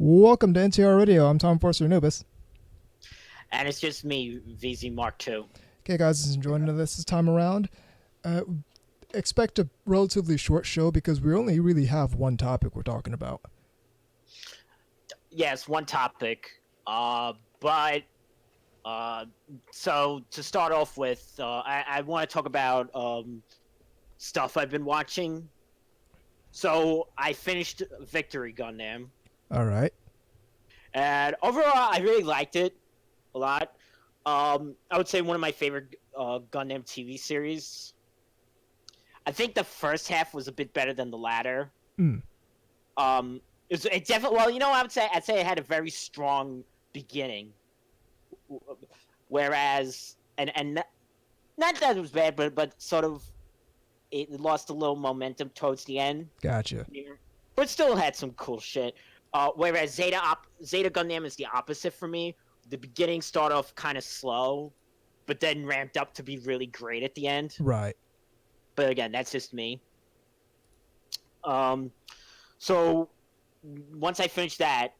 Welcome to NTR Radio. I'm Tom Forster Nubis. And it's just me, VZ Mark II. Okay, guys, enjoying this time around. Uh, expect a relatively short show because we only really have one topic we're talking about. Yes, one topic. But so to start off with, I want to talk about stuff I've been watching. So I finished Victory Gundam, All right. and overall I really liked it a lot. I would say one of my favorite Gundam TV series. I think the first half was a bit better than the latter. Mm. It definitely. Well, I'd say it had a very strong beginning, whereas not that it was bad, but sort of it lost a little momentum towards the end. Gotcha. But still had some cool shit. Whereas Zeta Gundam is the opposite for me. The beginning started off kind of slow, but then ramped up to be really great at the end. Right. But again, that's just me. So once I finished that,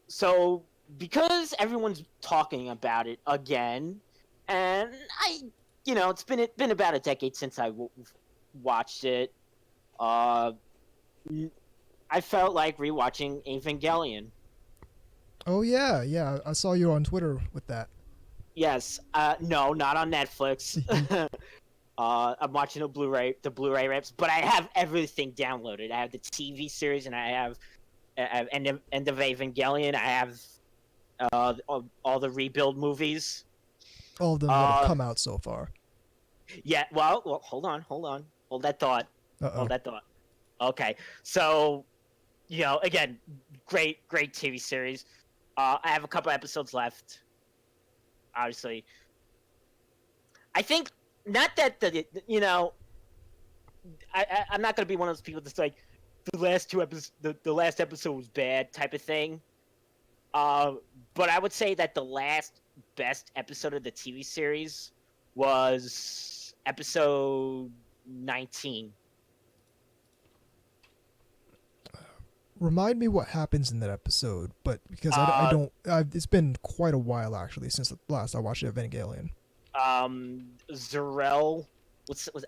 so because everyone's talking about it again, and it's been about a decade since I watched it. I felt like rewatching Evangelion. Oh yeah. I saw you on Twitter with that. Yes. No, not on Netflix. I'm watching the Blu-ray rips, but I have everything downloaded. I have the TV series, and I have End of Evangelion. I have all the rebuild movies. All of them that have come out so far. Yeah. Well, hold on. Hold that thought. Uh-oh. Hold that thought. Okay. So, again, great TV series. I have a couple episodes left. Obviously, I think not that I'm not gonna be one of those people that's like the last episode was bad type of thing. But I would say that the last best episode of the TV series was episode 19. Remind me what happens in that episode, but because I don't, it's been quite a while actually since the last I watched Evangelion. Zarel,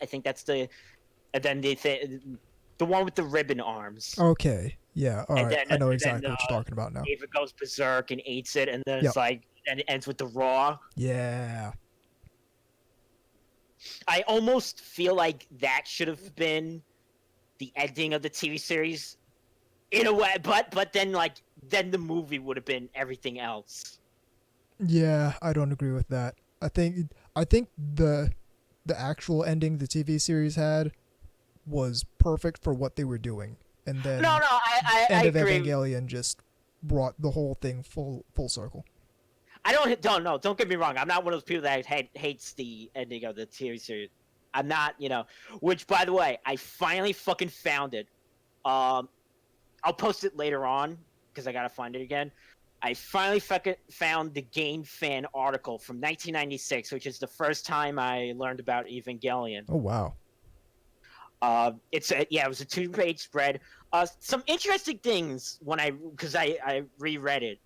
I think that's and then the one with the ribbon arms. Okay, yeah, all right. I know exactly what you're talking about now. Ava goes berserk and eats it, and then Yep. it's like, and it ends with the raw. Yeah. I almost feel like that should have been the ending of the TV series, in a way. But then then the movie would have been everything else. Yeah, I don't agree with that. I think the actual ending the TV series had was perfect for what they were doing, and then No, I End of agree. Evangelion just brought the whole thing full circle. Don't get me wrong. I'm not one of those people that hates the ending of the TV series. I'm not, Which, by the way, I finally fucking found it. I'll post it later on because I gotta find it again. I finally fucking found the Game Fan article from 1996, which is the first time I learned about Evangelion. Oh wow. It was a 2-page spread. Some interesting things because I reread it.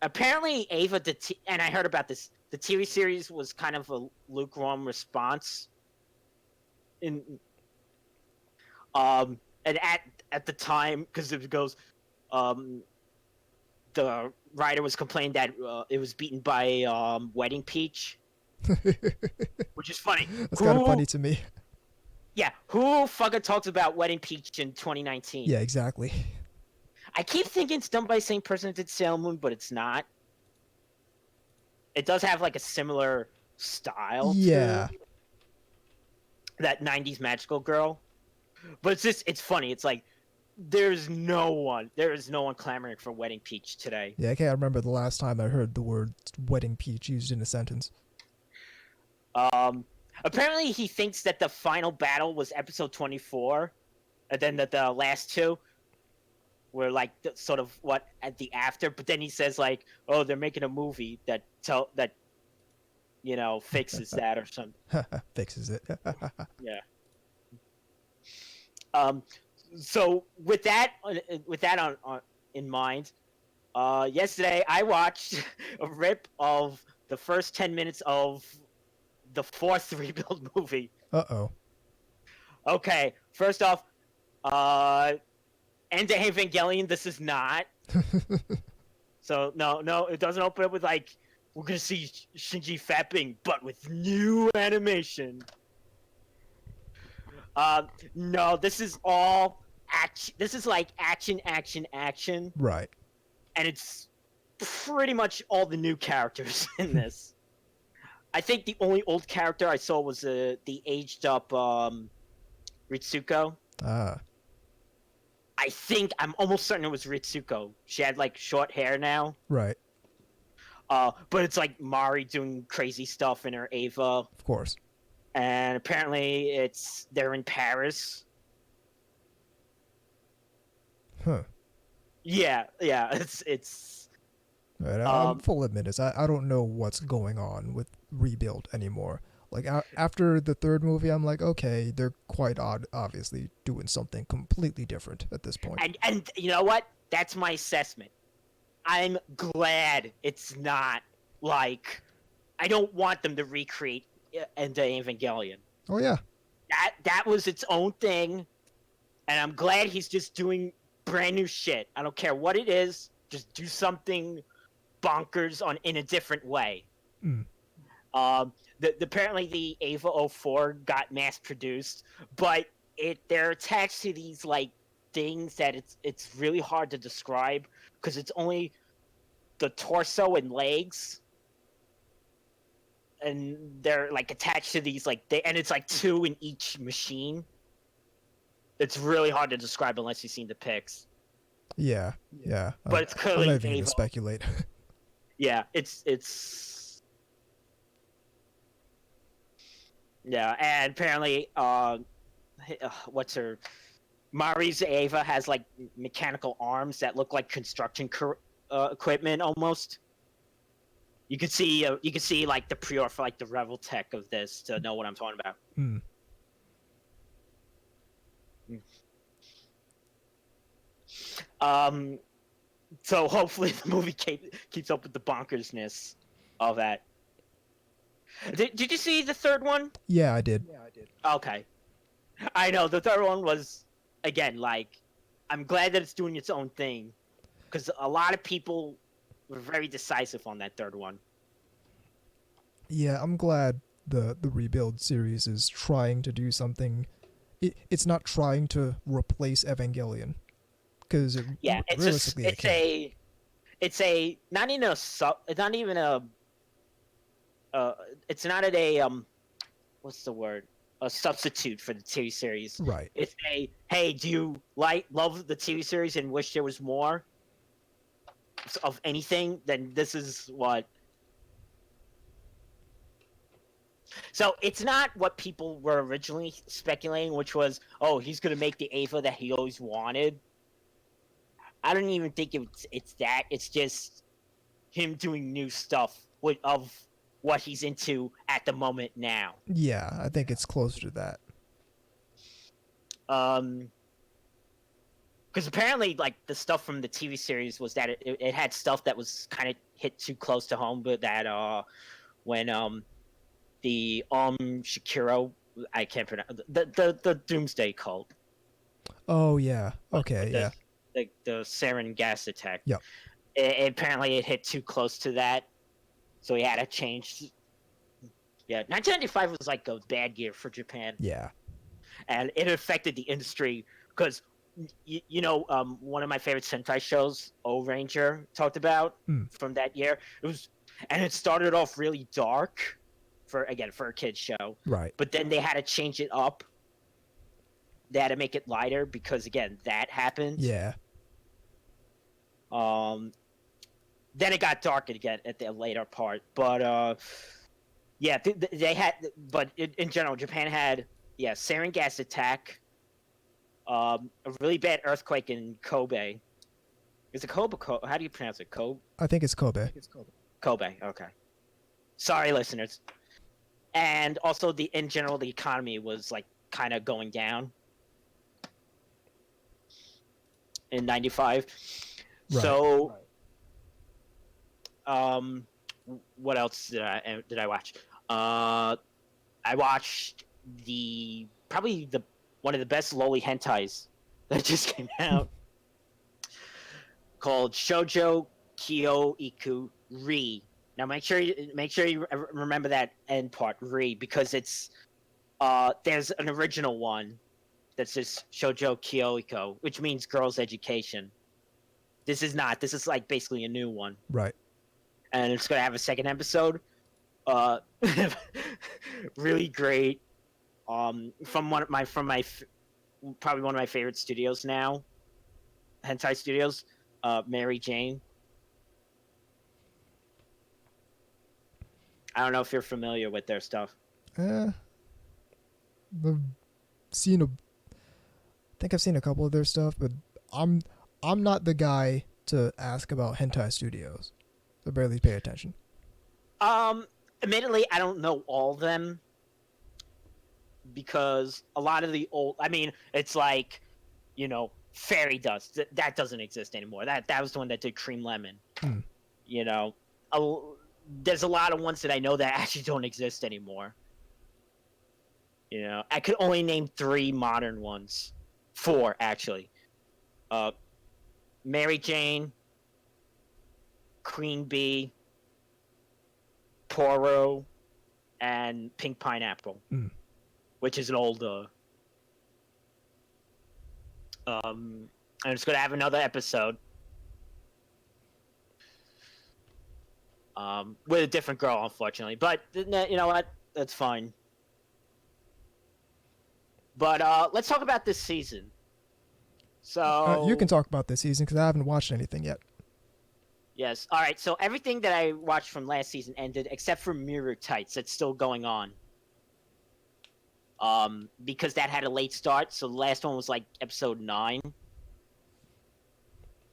Apparently Ava and I heard about this. The TV series was kind of a lukewarm response. And at the time, because it goes, the writer was complaining that it was beaten by Wedding Peach, which is funny. That's kind of funny to me. Yeah, who fucking talks about Wedding Peach in 2019? Yeah, exactly. I keep thinking it's done by the same person that did Sailor Moon, but it's not. It does have like a similar style Yeah. to that 90s magical girl. But it's funny. It's like there is no one clamoring for Wedding Peach today. Yeah, I can't remember the last time I heard the word Wedding Peach used in a sentence. Apparently he thinks that the final battle was episode 24, and then that the last two were like sort of what at the after. But then he says like, oh, they're making a movie that fixes that or something. Fixes it. Yeah. So with that on in mind, yesterday I watched a rip of the first 10 minutes of the fourth rebuild movie. Uh-oh. Okay, first off, uh, Enter Evangelion. This is not. So no, it doesn't open up with like we're gonna see Shinji fapping, but with new animation. No, this is all action. This is like action, action, action, Right. and it's pretty much all the new characters in this. I think the only old character I saw was the aged up Ritsuko. Ah, I'm almost certain it was Ritsuko. She had like short hair now. right. But it's like Mari doing crazy stuff in her Ava, Of course. and apparently they're in Paris. Huh. Yeah, it's Right. I'm um full admittance. I don't know what's going on with Rebuild anymore. Like after the third movie, I'm like, okay, they're quite obviously doing something completely different at this point. and you know what? That's my assessment. I'm glad it's not like I don't want them to recreate Enter Evangelion. Oh yeah. That was its own thing, and I'm glad he's just doing brand new shit. I don't care what it is, just do something bonkers in a different way. Mm. Apparently the Ava 04 got mass produced, but they're attached to these like things that it's really hard to describe because it's only the torso and legs, and they're like attached to these and it's like two in each machine. It's really hard to describe unless you've seen the pics. Yeah. Yeah. But it's I'm clearly not even Ava. gonna speculate. Yeah, it's yeah, and apparently what's her Mari's Ava has like mechanical arms that look like construction equipment almost. You could see like the pre-order for like the Revel Tech of this to know what I'm talking about. Mm. So hopefully the movie keeps up with the bonkersness of that. Did you see the third one? Yeah, I did. Okay. I know the third one was again like I'm glad that it's doing its own thing because a lot of people were very decisive on that third one. Yeah, I'm glad the Rebuild series is trying to do something. It's not trying to replace Evangelion because Yeah, realistically it can't. it's a not even a sub. It's not even a. It's not a what's the word? A substitute for the TV series. Right. It's a hey, do you love the TV series and wish there was more of anything? Then this is what. So it's not what people were originally speculating, which was, oh, he's gonna make the Ava that he always wanted. I don't even think it's that. It's just him doing new stuff of what he's into at the moment now. Yeah, I think it's closer to that. Because apparently, like the stuff from the TV series was that it had stuff that was kind of hit too close to home, but that when the Shakiro, I can't pronounce the Doomsday Cult. Oh yeah. Okay. Yeah. The sarin gas attack. Yep. Apparently, it hit too close to that, so he had to change. Yeah, 1995 was like a bad year for Japan. Yeah. And it affected the industry because, one of my favorite Sentai shows, O Ranger, talked about from that year. It started off really dark for a kid's show. Right. But then they had to change it up. They had to make it lighter because, again, that happened. Yeah. Then it got dark again at the later part. But, yeah, they had, but in general, Japan had, sarin gas attack, a really bad earthquake in Kobe. Is it Kobe? How do you pronounce it? Kobe? I think it's Kobe. Kobe. Okay. Sorry, listeners. And also, in general, the economy was like kind of going down. in '95. Right. So, um, what else did I watch? Uh, I watched the probably the one of the best loli hentais that just came out called Shoujo Kyo Iku Re. Now make sure you remember that end part Re because it's there's an original one that says Shoujo Kyoiko, which means girls' education. This is not. This is like basically a new one, Right. and it's gonna have a second episode. Uh, really great. From my probably one of my favorite studios now, hentai studios. Mary Jane. I don't know if you're familiar with their stuff. Eh, I've seen a. I think I've seen a couple of their stuff, but I'm I'm not the guy to ask about hentai studios. I barely pay attention. Um, Admittedly, I don't know all of them because a lot of the old. I mean, it's like, fairy dust. That doesn't exist anymore. That was the one that did cream lemon. Hmm. You know, a, there's a lot of ones that I know that actually don't exist anymore. I could only name 3 modern ones. 4 actually. Uh, Mary Jane, Queen Bee, Poro, and Pink Pineapple, Hmm. which is an old. And it's gonna have another episode. With a different girl, unfortunately. But you know what? That's fine. But let's talk about this season. You can So talk about this season because I haven't watched anything yet. yes, all right. So everything that I watched from last season ended, except for Mirror Tights. That's still going on. Because that had a late start. So the last one was like episode 9.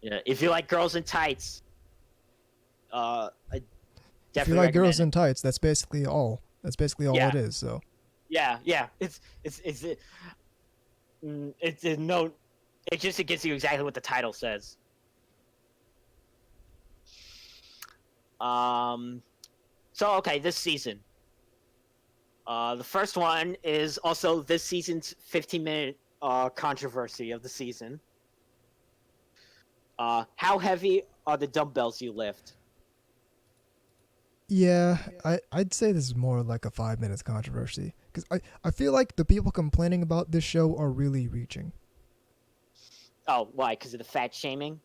Yeah, if you like girls in tights, I If you definitely like recommend girls it. in tights, that's basically all. That's basically all Yeah, it is. So yeah. It's no. It gives you exactly what the title says. Um. So okay, this season. The first one is also this season's 15-minute controversy of the season. How heavy are the dumbbells you lift? yeah, I'd say this is more like a 5 minutes controversy because I feel like the people complaining about this show are really reaching. Oh, why? Because of the fat shaming?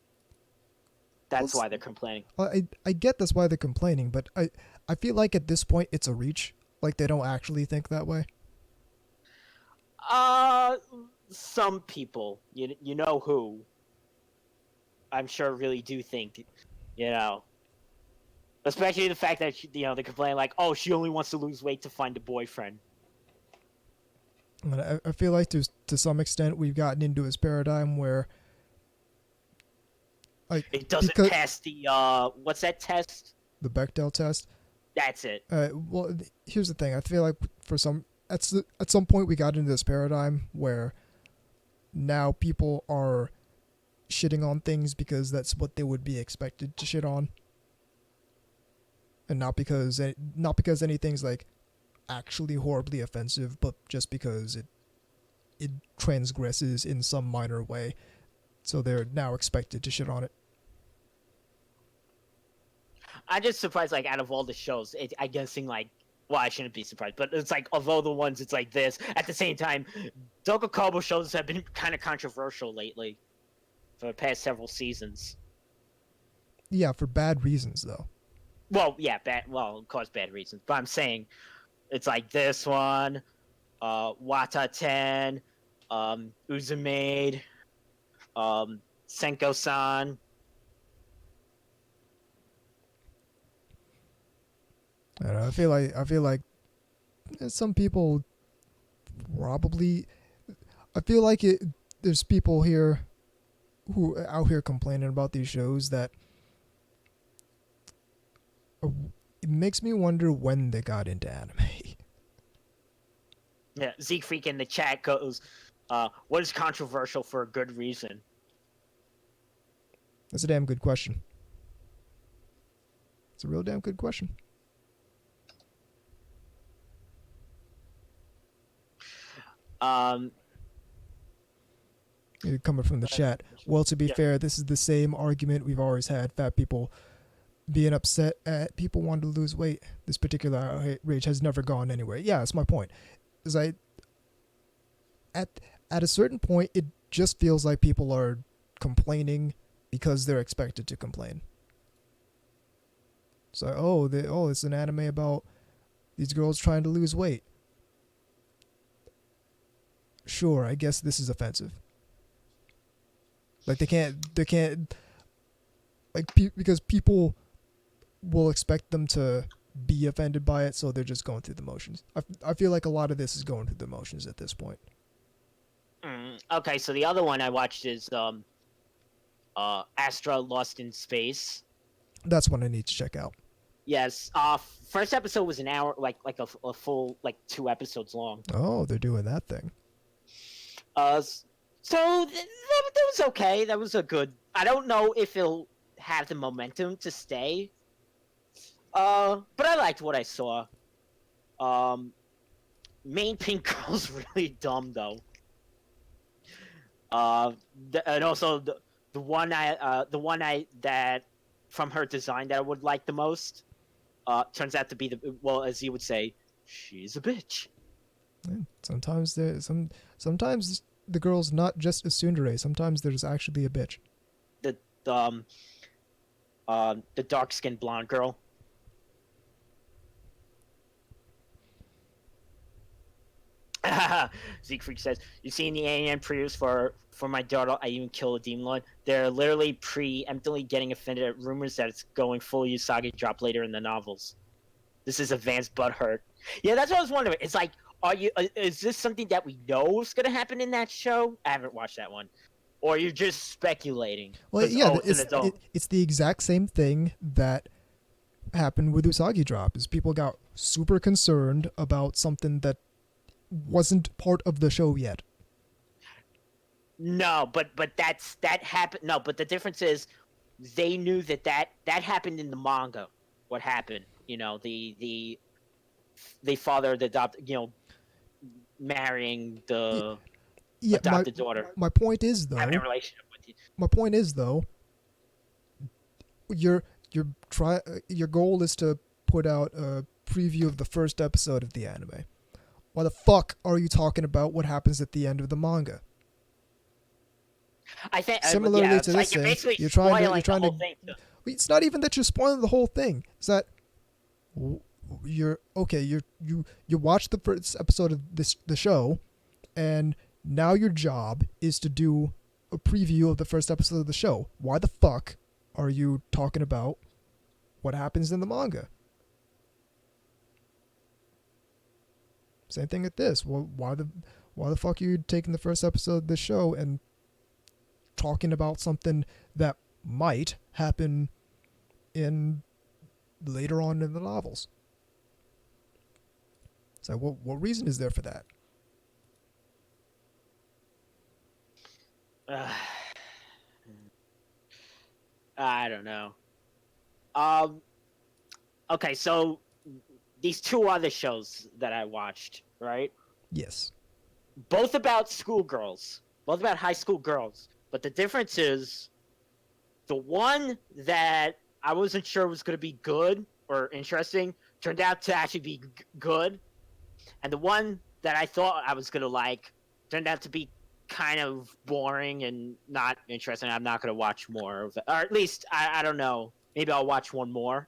Well, That's why they're complaining. I get that's why they're complaining, but I feel like at this point it's a reach. Like they don't actually think that way. Uh, some people, you know who, I'm sure really do think, you know, especially the fact that they complain like, oh, she only wants to lose weight to find a boyfriend. And I feel like to some extent we've gotten into this paradigm where like It doesn't because pass the what's that test? the Bechdel test. That's it. Well, here's the thing. I feel like at some point we got into this paradigm where now people are shitting on things because that's what they would be expected to shit on, and not because anything's like actually horribly offensive, but just because it transgresses in some minor way, so they're now expected to shit on it. I'm just surprised, like, out of all the shows, I'm guessing, like, well, I shouldn't be surprised, but it's like, of all the ones, it's like this. At the same time, Doka shows have been kind of controversial lately for the past several seasons. Yeah, for bad reasons though. Well, yeah, of course, bad reasons. But I'm saying it's like this one, Wata 10, Uzumade, Senko-san. And I feel like some people probably I feel like there's people here who are out here complaining about these shows that uh, it makes me wonder when they got into anime. Yeah, Zeke Freak in the chat goes, what is controversial for a good reason? That's a damn good question. It's a real damn good question. Um, Coming from the chat. Well, to be yeah. fair, this is the same argument we've always had. Fat people being upset at people wanting to lose weight. This particular outrage has never gone anywhere. Yeah, that's my point. Is I at a certain point, it just feels like people are complaining because they're expected to complain. So, it's an anime about these girls trying to lose weight. Sure, I guess this is offensive. Like they can't like because people will expect them to be offended by it, so they're just going through the motions. I feel like a lot of this is going through the motions at this point. Okay, so the other one I watched is Astra Lost in Space. That's one I need to check out. Yes. First episode was an hour, like a full 2 episodes long. Oh, they're doing that thing. So that was okay. That was a good. I don't know if it'll have the momentum to stay. But I liked what I saw. Main pink girl's really dumb though. And also the one that from her design that I would like the most, turns out to be as you would say, she's a bitch. Yeah, sometimes sometimes the girl's not just a tsundere. Sometimes there's actually a bitch. The dark skinned blonde girl. Siegfried says, "You seen the AN previews for my daughter? I even kill a demon lord. They're literally preemptively getting offended at rumors that it's going full Usagi drop later in the novels. This is advanced butthurt." Yeah, that's what I was wondering. It's like, is this something that we know is going to happen in that show? I haven't watched that one. Or you're just speculating? Well, yeah, it's an adult. it's the exact same thing that happened with Usagi drop. Is people got super concerned about something that wasn't part of the show yet. No, but that happened. No, but the difference is they knew that happened in the manga. What happened? The father adopted, marrying the adopted daughter. My point is though. Having a relationship with you. My point is though. Your goal is to put out a preview of the first episode of the anime. Why the fuck are you talking about what happens at the end of the manga? I think similarly to this thing, you're trying to. It's not even that you're spoiling the whole thing. It's that you watch the first episode of the show, and now your job is to do a preview of the first episode of the show. Why the fuck are you talking about what happens in the manga? Same thing with this. Well, why the fuck are you taking the first episode of the show and talking about something that might happen in later on in the novels? So what reason is there for that? I don't know. Okay, so these 2 other shows that I watched, right? Yes. Both about schoolgirls, both about high school girls. But the difference is the one that I wasn't sure was going to be good or interesting turned out to actually be good. And the one that I thought I was going to like turned out to be kind of boring and not interesting. I'm not going to watch more of it. Or at least, I don't know. Maybe I'll watch one more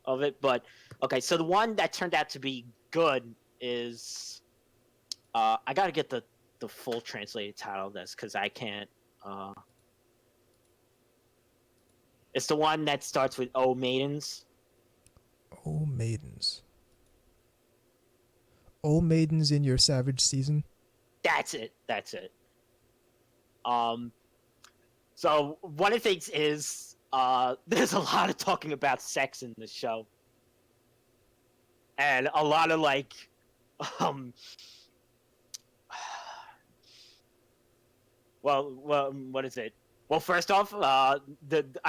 of it. But, okay, so the one that turned out to be good is... I got to get the full translated title of this because I can't... It's the one that starts with "Oh Maidens." Oh Maidens. Oh Maidens in your Savage season. That's it. So one of the things is there's a lot of talking about sex in this show, and a lot of well, what is it? Well, first off, I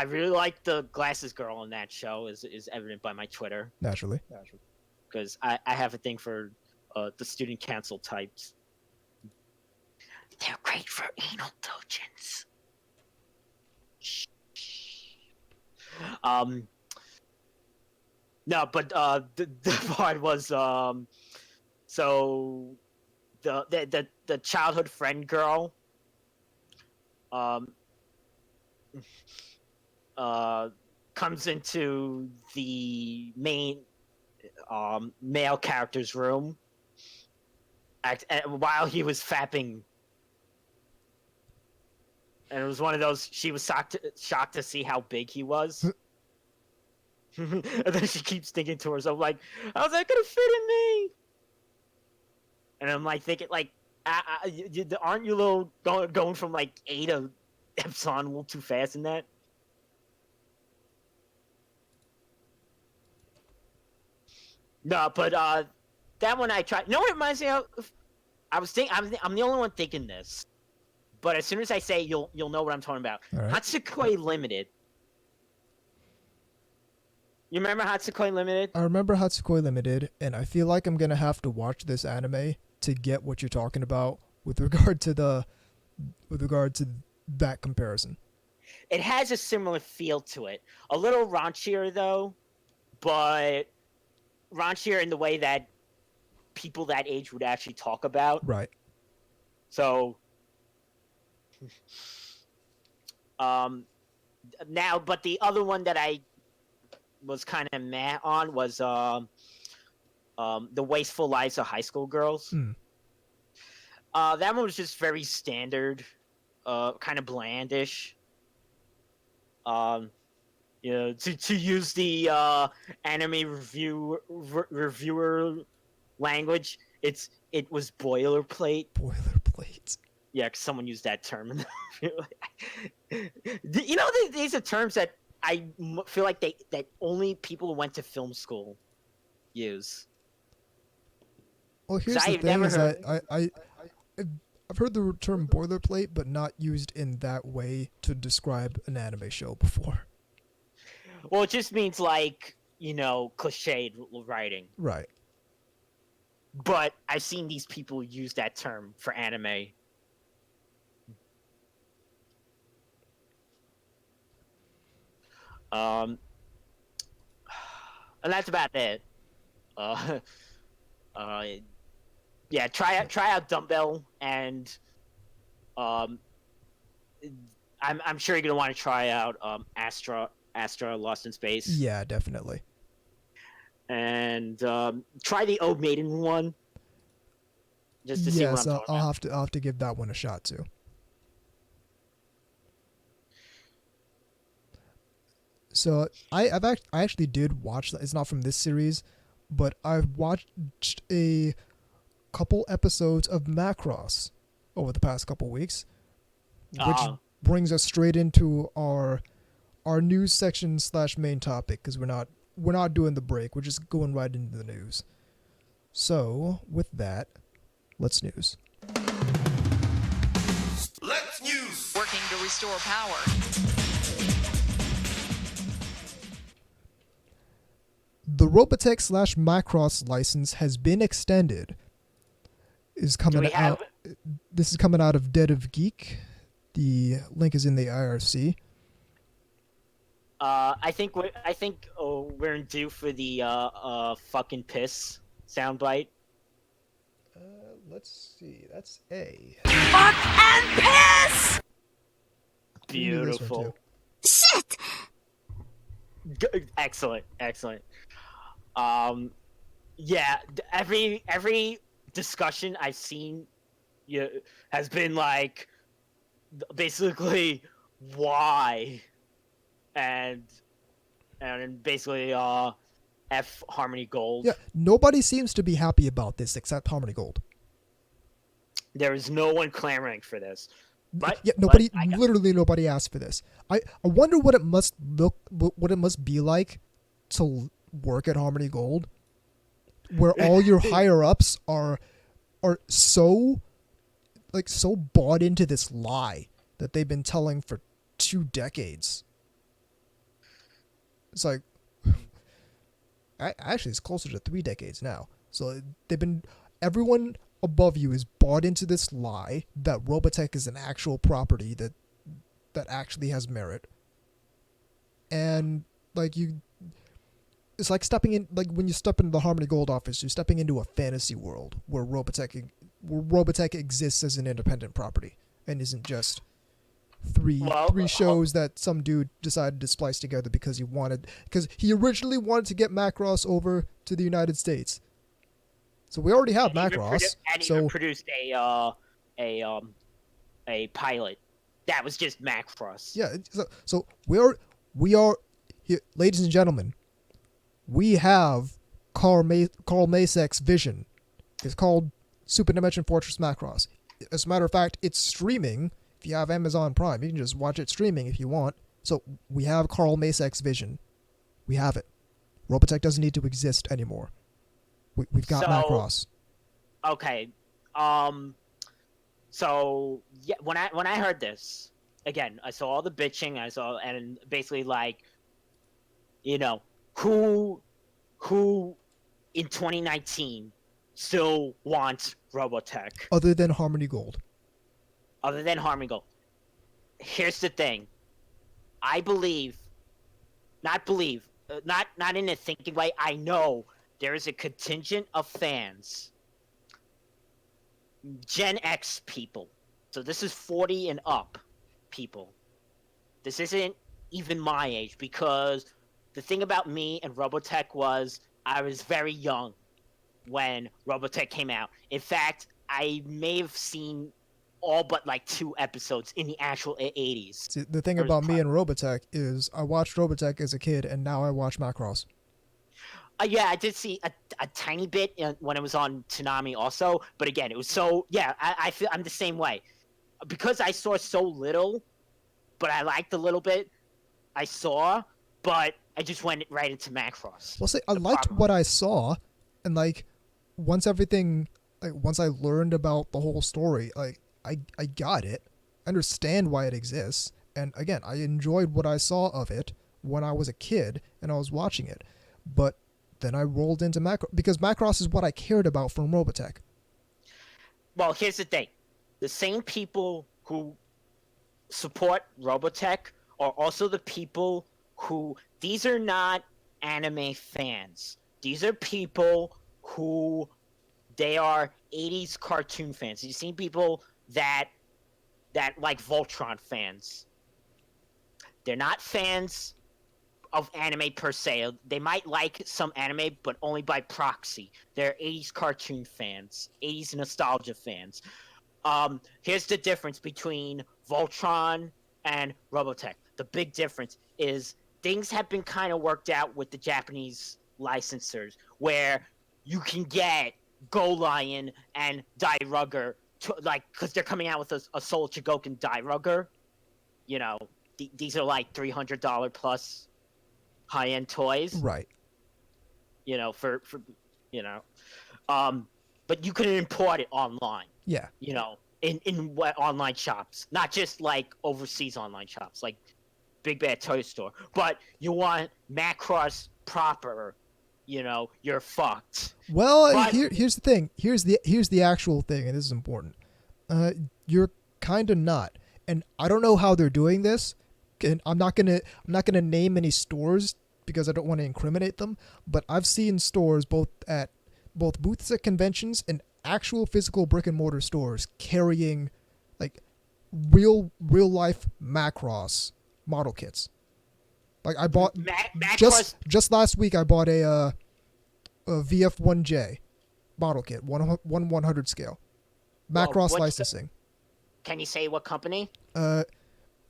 really like the glasses girl on that show. Is evident by my Twitter Naturally. because I have a thing for the student council types. They're great for anal dojins. Um, no, but the part was so the childhood friend girl um comes into the main male character's room while he was fapping, and it was one of those she was shocked to see how big he was. And then she keeps thinking to herself like, how's that gonna fit in me? And I'm like thinking like, aren't you little going from like A to epsilon a little too fast in that? No, but that one I tried. You know what it reminds me of? I was thinking I'm the only one thinking this, but as soon as I say, you'll know what I'm talking about. All right. Hatsukoi Limited. You remember Hatsukoi Limited? I remember Hatsukoi Limited, and I feel like I'm gonna have to watch this anime to get what you're talking about with regard to that comparison. It has a similar feel to it. A little raunchier though, but raunchier in the way that people that age would actually talk about. Right. So, now, but the other one that I was kind of mad on was the Wasteful Lives of High School Girls. That one was just very standard, kind of blandish. You know, to use the anime reviewer language, it was boilerplate. Boilerplate. Yeah, 'cause someone used that term. You know, these are terms that I feel like that only people who went to film school use. Well, here's the thing: is that I've heard the term boilerplate, but not used in that way to describe an anime show before. Well, it just means like, you know, cliched writing. Right. But I've seen these people use that term for anime. And that's about it. Yeah, try out Dumbbell, and I'm sure you're gonna want to try out Astra Lost in Space. Yeah, definitely. And try the Old Maiden one, just to see what I'm talking about. I'll have to give that one a shot too. So I actually did watch that. It's not from this series, but I've watched a couple episodes of Macross over the past couple weeks, which brings us straight into our news section / main topic, because we're not doing the break. We're just going right into the news. So with that, let's news. Let's news. Working to restore power. The Robotech / Macross license has been extended. This is coming out of Dead of Geek. The link is in the IRC. I think we're due for the fucking piss soundbite. Let's see. That's A. Fuck and piss! Beautiful. Shit! Excellent. Yeah, every discussion I've seen has been like basically why, and basically F Harmony Gold. Yeah, nobody seems to be happy about this except Harmony Gold. There is no one clamoring for this. But yeah, literally nobody asked for this. I wonder what it must be like to work at Harmony Gold, where all your higher ups are so bought into this lie that they've been telling for 2 decades. It's like actually it's closer to 3 decades now. So they've been everyone above you is bought into this lie that Robotech is an actual property that actually has merit. And like you it's like stepping in like when you step into the Harmony Gold office, you're stepping into a fantasy world where Robotech exists as an independent property and isn't just three shows that some dude decided to splice together because he originally wanted to get Macross over to the United States. So we already have Macross. Even produced a pilot that was just Macross. Yeah, so we are here, ladies and gentlemen. We have Carl Masek's vision. It's called Super Dimension Fortress Macross. As a matter of fact, it's streaming. If you have Amazon Prime, you can just watch it streaming if you want. So we have Carl Masek's vision. We have it. Robotech doesn't need to exist anymore. We've got Macross. Okay. So yeah, when I heard this again, I saw all the bitching. And basically like, you know, who in 2019 still wants Robotech Other than Harmony Gold. Here's the thing. I believe, not in a thinking way. I know there is a contingent of fans, Gen X people. So this is 40 and up people. This isn't even my age, because the thing about me and Robotech was I was very young when Robotech came out. In fact, I may have seen all but like 2 episodes in the actual 80s. See, the thing about me and Robotech is I watched Robotech as a kid, and now I watch Macross. Yeah, I did see a tiny bit when it was on Toonami also, but again, it was so, yeah, I feel I'm the same way. Because I saw so little, but I liked the little bit I saw, but I just went right into Macross. Well, see, I liked what I saw, and like once I learned about the whole story, like I got it. I understand why it exists, and again, I enjoyed what I saw of it when I was a kid and I was watching it. But then I rolled into Macross because Macross is what I cared about from Robotech. Well, here's the thing: the same people who support Robotech are also the people who, these are not anime fans. These are people who, they are 80s cartoon fans. You've seen people that like Voltron fans. They're not fans of anime per se. They might like some anime, but only by proxy. They're 80s cartoon fans, 80s nostalgia fans. Here's the difference between Voltron and Robotech. The big difference is things have been kind of worked out with the Japanese licensors, where you can get Go Lion and Dairugger, like, because they're coming out with a Soul Chigoken Dairugger. You know, these are like $300 plus high-end toys. Right. You know, for you know, but you can import it online. Yeah. You know, in online shops, not just like overseas online shops, like Big Bad Toy Store. But you want Macross proper, you know, you're fucked. Well, here's the thing. Here's the actual thing, and this is important. You're kind of not, and I don't know how they're doing this. And I'm not gonna name any stores because I don't want to incriminate them. But I've seen stores both booths at conventions and actual physical brick and mortar stores carrying like real life Macross model kits. Like I bought just last week. I bought a VF1J model kit, 1/100 scale, Macross licensing. Can you say what company?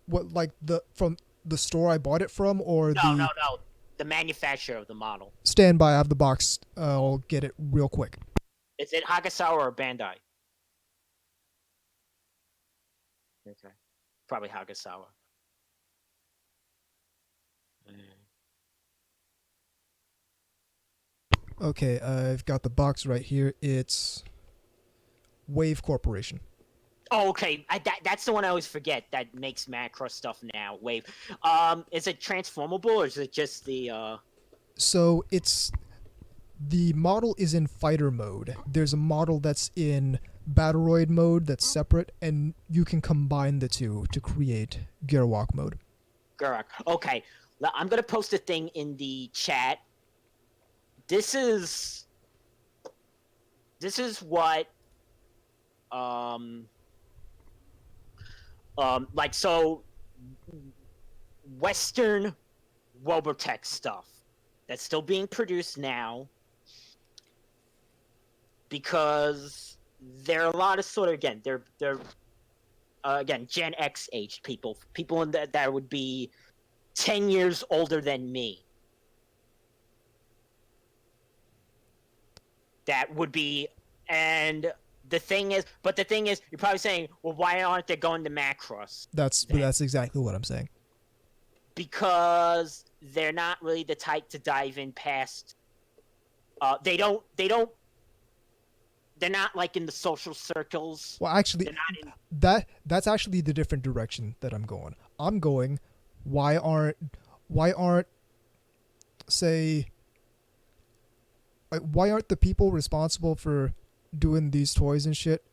What, like from the store I bought it from, or no, the manufacturer of the model? Stand by, I have the box. I'll get it real quick. Is it Hagasawa or Bandai? Okay, probably Hagasawa. Okay, I've got the box right here. It's Wave Corporation. Oh, okay. That's the one I always forget that makes Macross stuff now. Wave. Is it transformable or is it just the? So it's the model is in fighter mode. There's a model that's in Battleroid mode that's separate, and you can combine the two to create Gearwalk mode. Gurak? Okay. I'm gonna post a thing in the chat. This is what um like so Western Robotech stuff that's still being produced now because there are a lot of sort of again they're again Gen X aged people in that would be 10 years older than me that would be and the thing is you're probably saying well why aren't they going to Macross then That's exactly what I'm saying. because they're not really the type to dive in past they don't they're not like in the social circles. Well, actually, They're not in. that's actually the different direction that I'm going. I'm going, why aren't say why aren't the people responsible for doing these toys and shit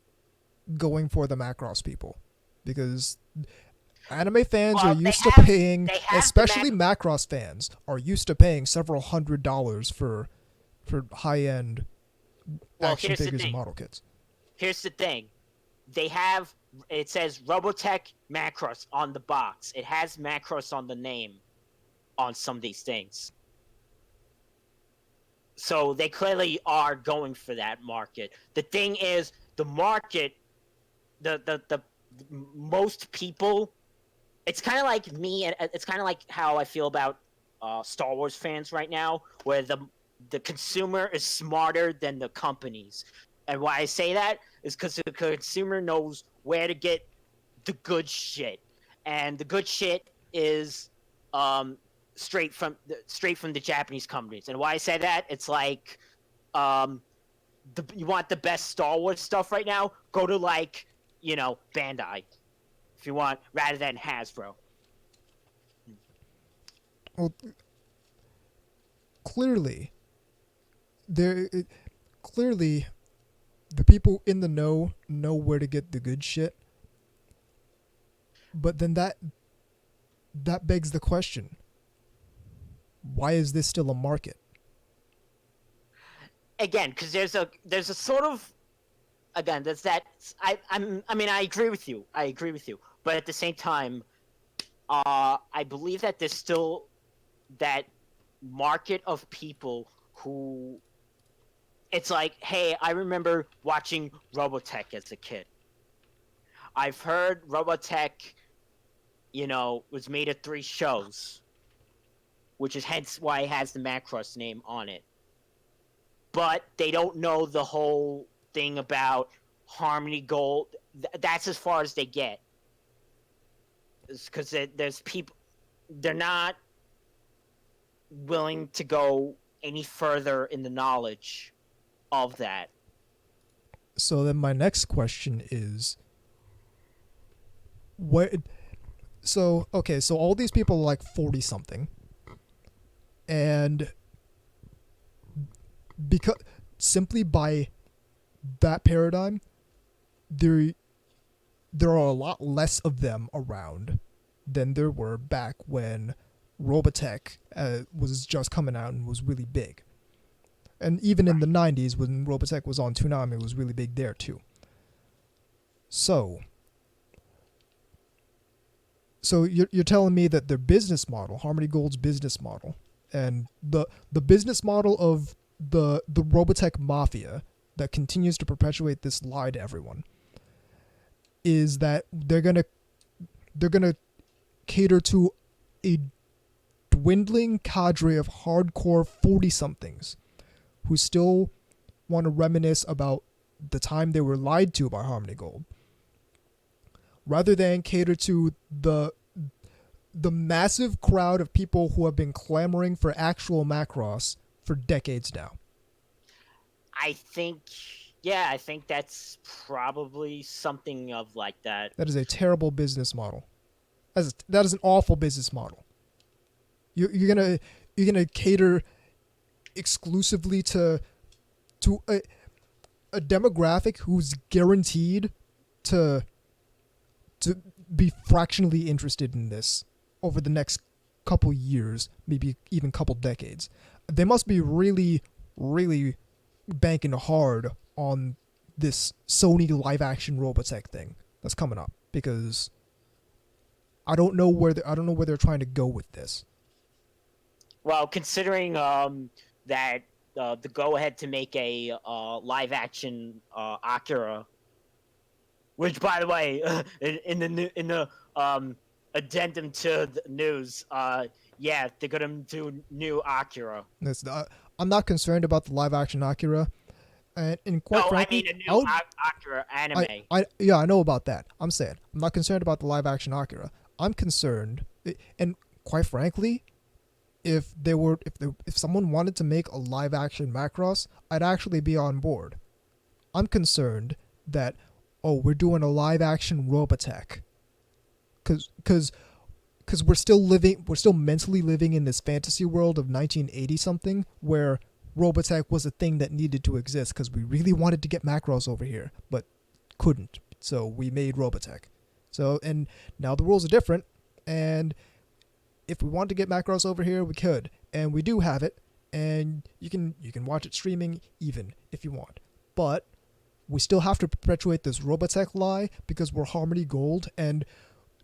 going for the Macross people? Because anime fans are Well, used to paying, they have the especially Macross fans are used to paying several $100s for high end Well, action here's the figures and thing. model kits. Here's the thing. They have it says Robotech Macross on the box. It has Macross on the name on some of these things. So they clearly are going for that market. The thing is, the market, the most people it's kind of like me, and it's kind of like how I feel about Star Wars fans right now, where the consumer is smarter than the companies. And why I say that is because the consumer knows where to get the good shit, and the good shit is um, straight from the Japanese companies. And why I say that, it's like um, you want the best Star Wars stuff right now, go to like Bandai if you want, rather than Hasbro. Well, clearly, there clearly the people in the know where to get the good shit. But then that begs the question: why is this still a market? Again, because there's a sort of again there's that I mean I agree with you. I agree with you. But at the same time, I believe that there's still that market of people who it's like, hey, I remember watching Robotech as a kid. I've heard Robotech, was made of 3 shows, which is hence why it has the Macross name on it. But they don't know the whole thing about Harmony Gold. That's as far as they get. Because there's people, they're not willing to go any further in the knowledge of that. So then my next question is what so okay, so all these people are like 40 something, and because simply by that paradigm, there are a lot less of them around than there were back when Robotech was just coming out and was really big. And even in the 90s when Robotech was on Toonami, it was really big there too. So you're telling me that their business model, Harmony Gold's business model, and the business model of the Robotech mafia that continues to perpetuate this lie to everyone is that they're gonna cater to a dwindling cadre of hardcore 40 somethings who still want to reminisce about the time they were lied to by Harmony Gold, rather than cater to the massive crowd of people who have been clamoring for actual Macross for decades now. I think Yeah, I think that's probably something of like that. That is a terrible business model. That is an awful business model. You're gonna cater exclusively to a demographic who's guaranteed to to be fractionally interested in this over the next couple years, maybe even couple decades. They must be really, really banking hard on this Sony live action Robotech thing that's coming up because I don't know where they're trying to go with this. Well, considering that the go ahead to make a live action Akira, which by the way, in the addendum to the news, yeah, they're gonna do new Akira. I'm not concerned about the live action Akira, and quite No, I frankly, mean a new Akira anime. yeah, I know about that. I'm saying I'm not concerned about the live action Akira. I'm concerned, and quite frankly, if someone wanted to make a live action Macross, I'd actually be on board. I'm concerned that we're doing a live action Robotech, because we're still mentally living in this fantasy world of 1980 something where Robotech was a thing that needed to exist because we really wanted to get Macross over here but couldn't, so we made Robotech. So, and now the rules are different, and if we wanted to get Macross over here, we could, and we do have it, and you can watch it streaming even if you want, but we still have to perpetuate this Robotech lie because we're Harmony Gold, and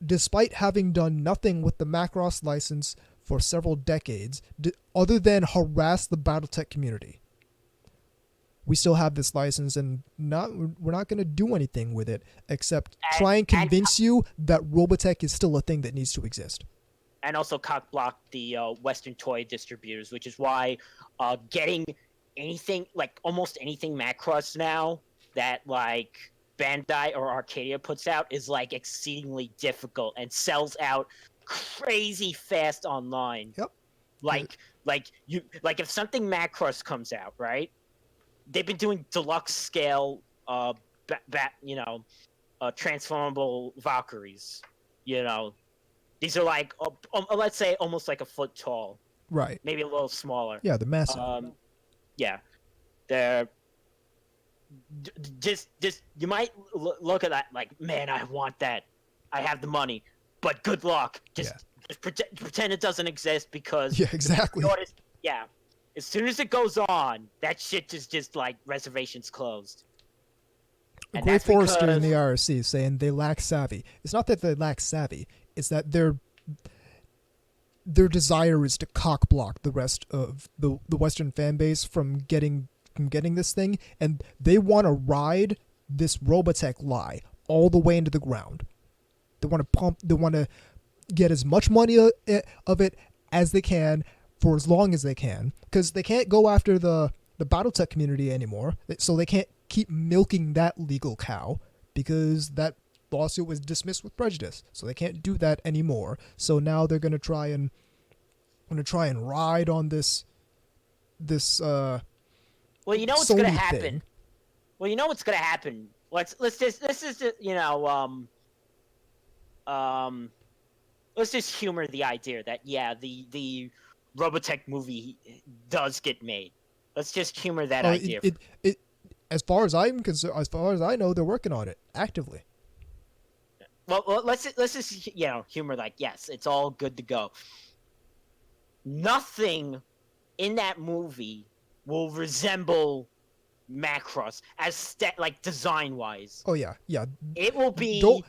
despite having done nothing with the Macross license for several decades, other than harass the BattleTech community, we still have this license, and we're not going to do anything with it except try and convince you that Robotech is still a thing that needs to exist. And also cock block the Western toy distributors, which is why getting anything like almost anything Macross now that like Bandai or Arcadia puts out is like exceedingly difficult and sells out crazy fast online. Yep. Like if something Macross comes out, right? They've been doing deluxe scale transformable Valkyries. You know, these are like let's say almost like a foot tall, Right. maybe a little smaller. Yeah, the massive. Yeah, they're just you might look at that like, man, I want that. I have the money, but good luck. Just pretend it doesn't exist because Yeah, exactly. Yeah, as soon as it goes on, that shit just like reservations closed. And Great that's Forrester because in the IRC saying they lack savvy. It's not that they lack savvy; it's that their desire is to cock block the rest of the Western fan base from getting this thing, and they want to ride this Robotech lie all the way into the ground. They want to get as much money of it as they can for as long as they can, because they can't go after the BattleTech community anymore, so they can't keep milking that legal cow because that lawsuit was dismissed with prejudice, so they can't do that anymore. So now they're going to try and ride on this well, you know what's going to Sony happen. thing. Well, you know what's going to happen. Let's just let's just humor the idea that the Robotech movie does get made. Let's just humor that idea. As far as I'm concerned, as far as I know, they're working on it actively. Well, let's just humor like, yes, it's all good to go. Nothing in that movie will resemble Macross as like design wise. Oh yeah. It will be. Don't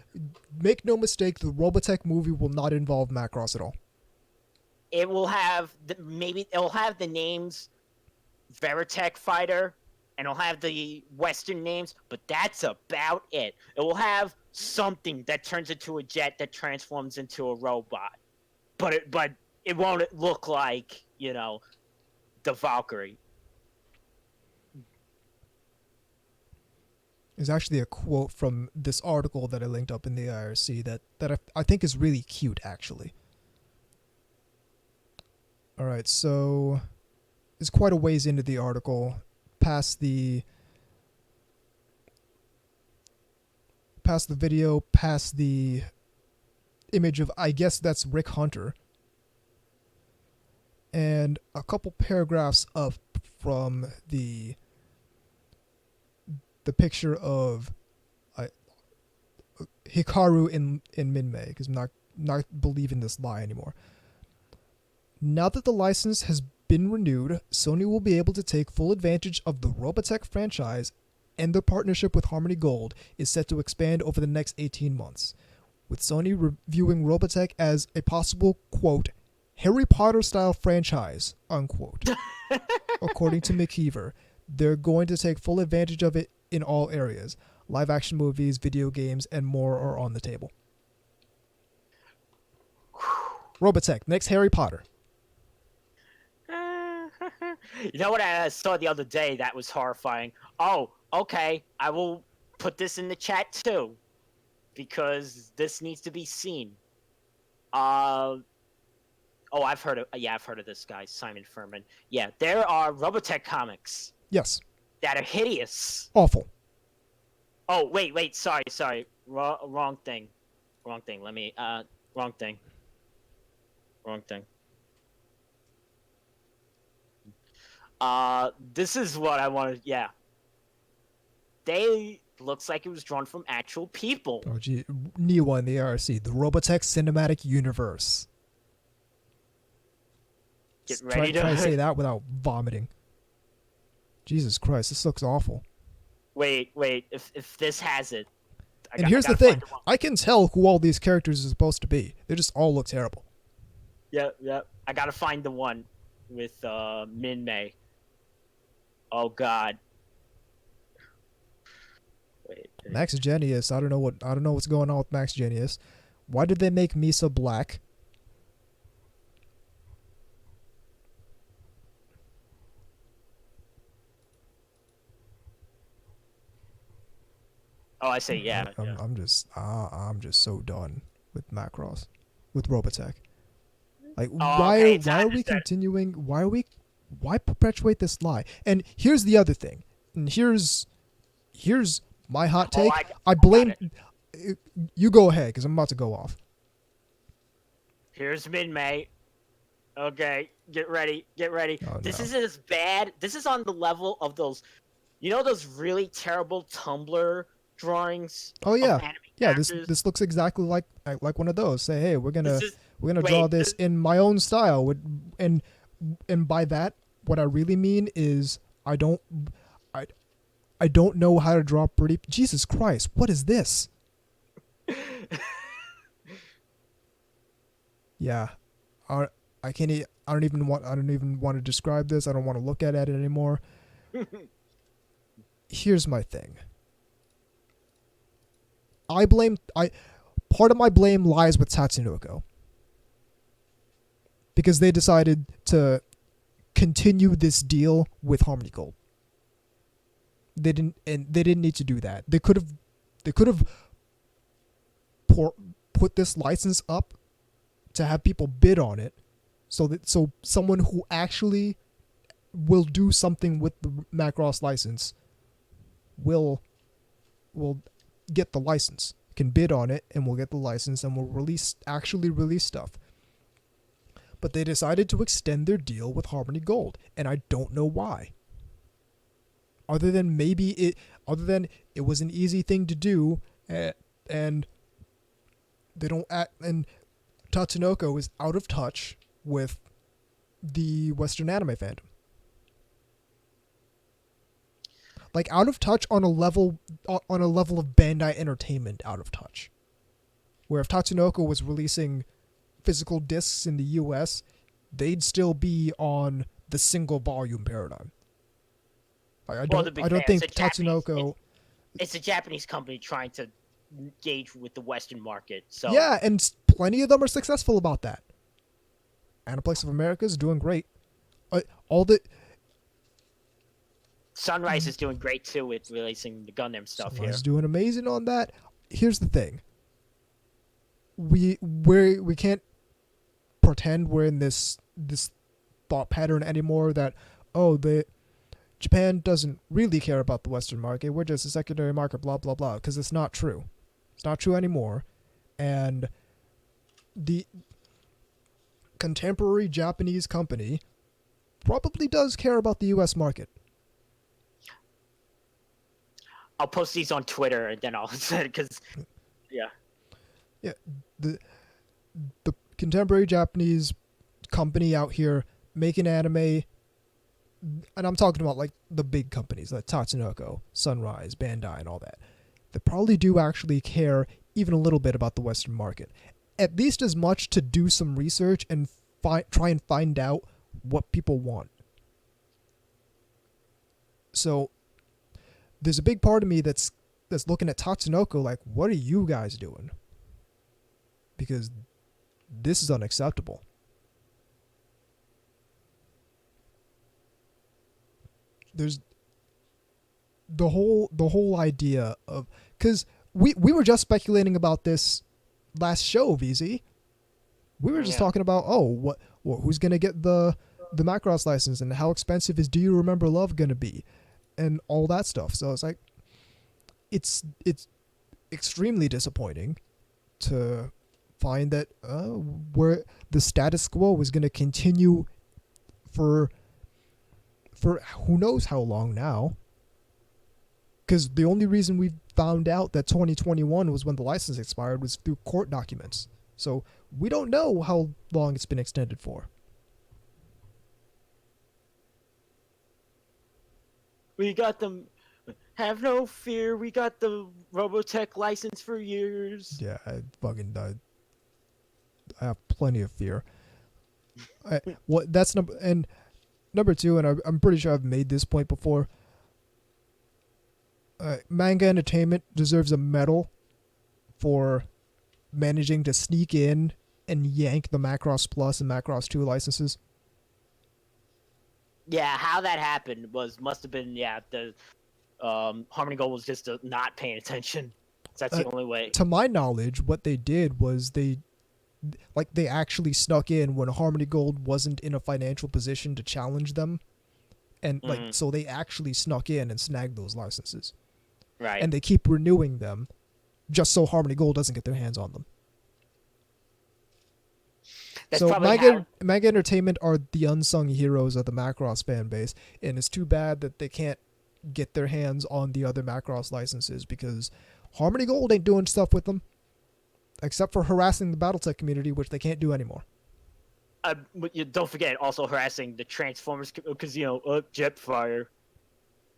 make no mistake. The Robotech movie will not involve Macross at all. It will have maybe it'll have the names Veritech Fighter, and it'll have the Western names, but that's about it. It will have something that turns into a jet that transforms into a robot, but it won't look like the Valkyrie. There's actually a quote from this article that I linked up in the IRC that I think is really cute, actually. All right, so it's quite a ways into the article, past the past the video, past the image of, I guess that's Rick Hunter, and a couple paragraphs up from the picture of Hikaru in Minmay, because I'm not believing this lie anymore. Now that the license has been renewed, Sony will be able to take full advantage of the Robotech franchise, and their partnership with Harmony Gold is set to expand over the next 18 months, with Sony reviewing Robotech as a possible, quote, Harry Potter-style franchise, unquote. According to McKeever, they're going to take full advantage of it in all areas. Live-action movies, video games, and more are on the table. Robotech, next Harry Potter. You know what I saw the other day that was horrifying? Oh, okay. I will put this in the chat too, because this needs to be seen. Oh, I've heard of this guy, Simon Furman. Yeah, there are Robotech comics Yes. that are hideous. Awful. Oh, wait, sorry. Wrong thing. Let me, wrong thing. This is what I wanted, yeah. They, looks like it was drawn from actual people. Oh, gee. New in the ARC, the Robotech Cinematic Universe. Get ready Try to say to... that without vomiting. Jesus Christ, this looks awful. Wait, if this has it... And here's the thing, I can tell who all these characters are supposed to be. They just all look terrible. Yep. I gotta find the one with Min-Mei. Oh God. Wait. Max Genius, I don't know what's going on with Max Genius. Why did they make Misa black? Oh, I see. Yeah. I'm just so done with Macross, with Robotech. Like, why are we continuing? Why perpetuate this lie? And here's the other thing. And here's my hot take. I blame. You go ahead, because I'm about to go off. Here's Min-Mei. Okay, get ready. Oh, This no. isn't as bad. This is on the level of those, those really terrible Tumblr drawings. Oh yeah, of anime yeah. characters? This looks exactly like one of those. Say, hey, we're gonna Wait, draw this in my own style. And by that, what I really mean is I don't know how to draw pretty. Jesus Christ, what is this? Yeah, I can't. I don't even want to describe this. I don't want to look at it anymore. Here's my thing. Part of my blame lies with Tatsunoko, because they decided to continue this deal with Harmony Gold. They didn't need to do that. They could have put this license up to have people bid on it, so someone who actually will do something with the Macross license will get the license, can bid on it, and will get the license, and will actually release stuff. But they decided to extend their deal with Harmony Gold, and I don't know why. Other than it was an easy thing to do, and they don't act, and Tatsunoko is out of touch with the Western anime fandom. Like, out of touch on a level of Bandai Entertainment out of touch. Where if Tatsunoko was releasing physical discs in the US, they'd still be on the single volume paradigm. Like, I don't think Tatsunoko... It's a Japanese company trying to engage with the Western market. So yeah, and plenty of them are successful about that. Aniplex of America is doing great. Sunrise is doing great too with releasing the Gundam stuff here. Sunrise is doing amazing on that. Here's the thing. We can't pretend we're in this thought pattern anymore that Japan doesn't really care about the Western market. We're just a secondary market, blah blah blah. Because it's not true. It's not true anymore. And the contemporary Japanese company probably does care about the US market. I'll post these on Twitter and then I'll because yeah. Yeah, the contemporary Japanese company out here making anime, and I'm talking about like the big companies like Tatsunoko, Sunrise, Bandai, and all that. They probably do actually care even a little bit about the Western market, at least as much to do some research and try and find out what people want. So there's a big part of me that's looking at Tatsunoko like, what are you guys doing? Because this is unacceptable. There's the whole idea of, because we were just speculating about this last show, VZ. We were just talking about who's gonna get the Macross license and how expensive is Do You Remember Love gonna be, and all that stuff. So it's like it's extremely disappointing to find that where the status quo is going to continue for who knows how long now. Because the only reason we found out that 2021 was when the license expired was through court documents. So we don't know how long it's been extended for. We got them. Have no fear. We got the Robotech license for years. Yeah, I have plenty of fear. That's number two, and I'm pretty sure I've made this point before. Manga Entertainment deserves a medal for managing to sneak in and yank the Macross Plus and Macross 2 licenses. Yeah, how that happened must have been the Harmony Gold was just not paying attention. That's the only way. To my knowledge, what they did was they actually snuck in when Harmony Gold wasn't in a financial position to challenge them, and so they actually snuck in and snagged those licenses. Right. And they keep renewing them just so Harmony Gold doesn't get their hands on them. That's so Manga Entertainment are the unsung heroes of the Macross fan base, and it's too bad that they can't get their hands on the other Macross licenses because Harmony Gold ain't doing stuff with them, except for harassing the BattleTech community, which they can't do anymore. You don't forget also harassing the Transformers because Jetfire.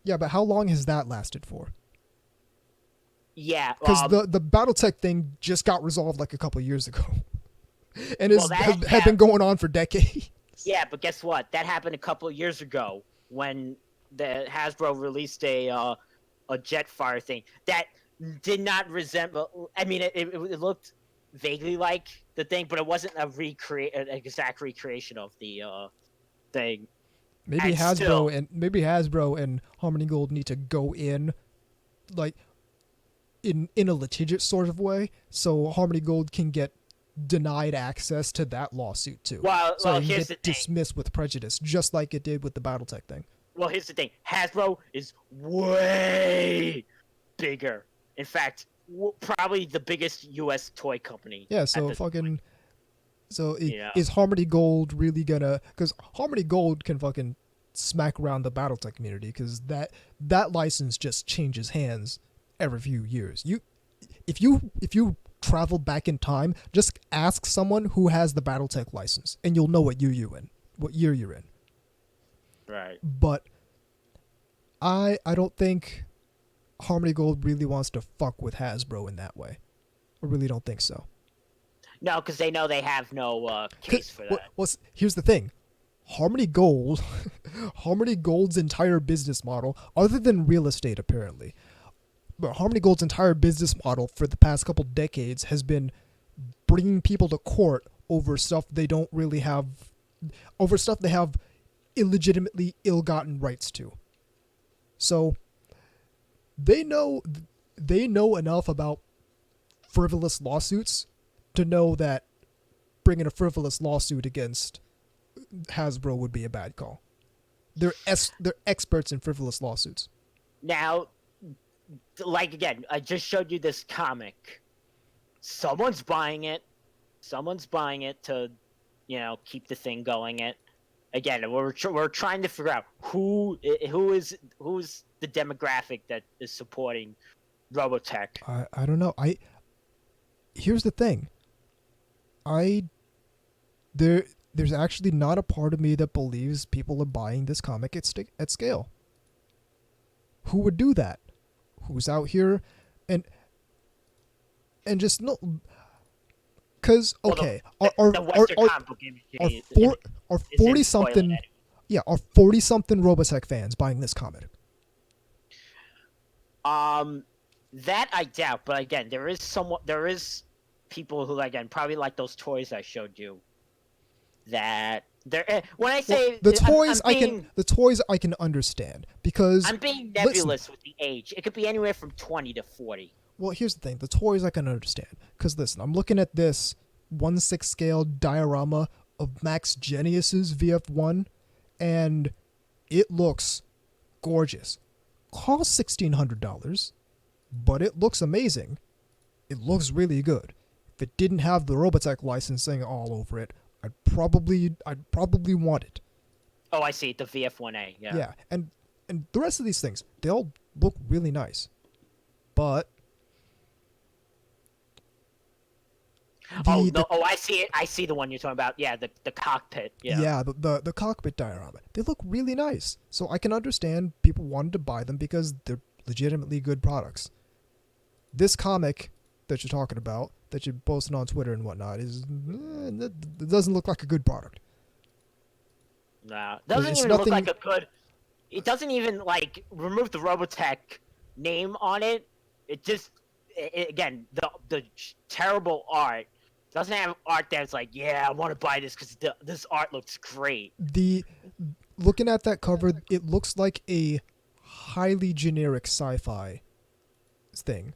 Yeah, but how long has that lasted for? Yeah, because the BattleTech thing just got resolved like a couple years ago, and had been going on for decades. Yeah, but guess what? That happened a couple of years ago when the Hasbro released a Jetfire thing that did not resemble. I mean, it looked vaguely like the thing, but it wasn't an exact recreation of the thing. Maybe Hasbro and Harmony Gold need to go in, like, in a litigious sort of way, so Harmony Gold can get denied access to that lawsuit too. So it can get dismissed with prejudice, just like it did with the BattleTech thing. Well, here's the thing: Hasbro is way bigger. In fact, probably the biggest U.S. toy company. Yeah. So is Harmony Gold really gonna? Because Harmony Gold can fucking smack around the BattleTech community, because that license just changes hands every few years. If you travel back in time, just ask someone who has the BattleTech license, and you'll know what year you're in. Right. But I don't think Harmony Gold really wants to fuck with Hasbro in that way. I really don't think so. No, because they know they have no case for that. Here's the thing. Harmony Gold's entire business model, other than real estate apparently, but Harmony Gold's entire business model for the past couple decades has been bringing people to court over stuff they don't really have, over stuff they have illegitimately ill-gotten rights to. So they know enough about frivolous lawsuits to know that bringing a frivolous lawsuit against Hasbro would be a bad call. They're experts in frivolous lawsuits. Now, like again, I just showed you this comic someone's buying it. Someone's buying it to, keep the thing going. It again. We're trying to figure out who's the demographic that is supporting Robotech. I don't know. Here's the thing. There's actually not a part of me that believes people are buying this comic at scale. Who would do that? Who's out here and just no? Because okay, The Western comic book industry are is in 40 spoiling something anyway. yeah, are 40 something Robotech fans buying this comic? That I doubt, but again, there is people who again probably like those toys I showed you. That there, when I say The toys I'm I can understand because I'm being listen, nebulous with the age. It could be anywhere from 20 to 40. well, here's the thing. The toys I can understand. Because listen, I'm looking at this 1/6 scale diorama of Max Genius's VF1, and it looks gorgeous. Costs $1,600, but it looks amazing. It looks really good. If it didn't have the Robotech licensing all over it, I'd probably want it. Oh, I see the VF1A. Yeah. Yeah, and the rest of these things, they all look really nice. But I see it. I see the one you're talking about. Yeah, the cockpit. Yeah. the cockpit diorama. They look really nice. So I can understand people wanted to buy them because they're legitimately good products. This comic that you're talking about, that you're posting on Twitter and whatnot, it doesn't look like a good product. No, doesn't It's even look nothing- like a good. It doesn't even remove the Robotech name on it. It just again the terrible art doesn't have art that's like, yeah, I want to buy this because this art looks great. Looking at that cover, it looks like a highly generic sci-fi thing.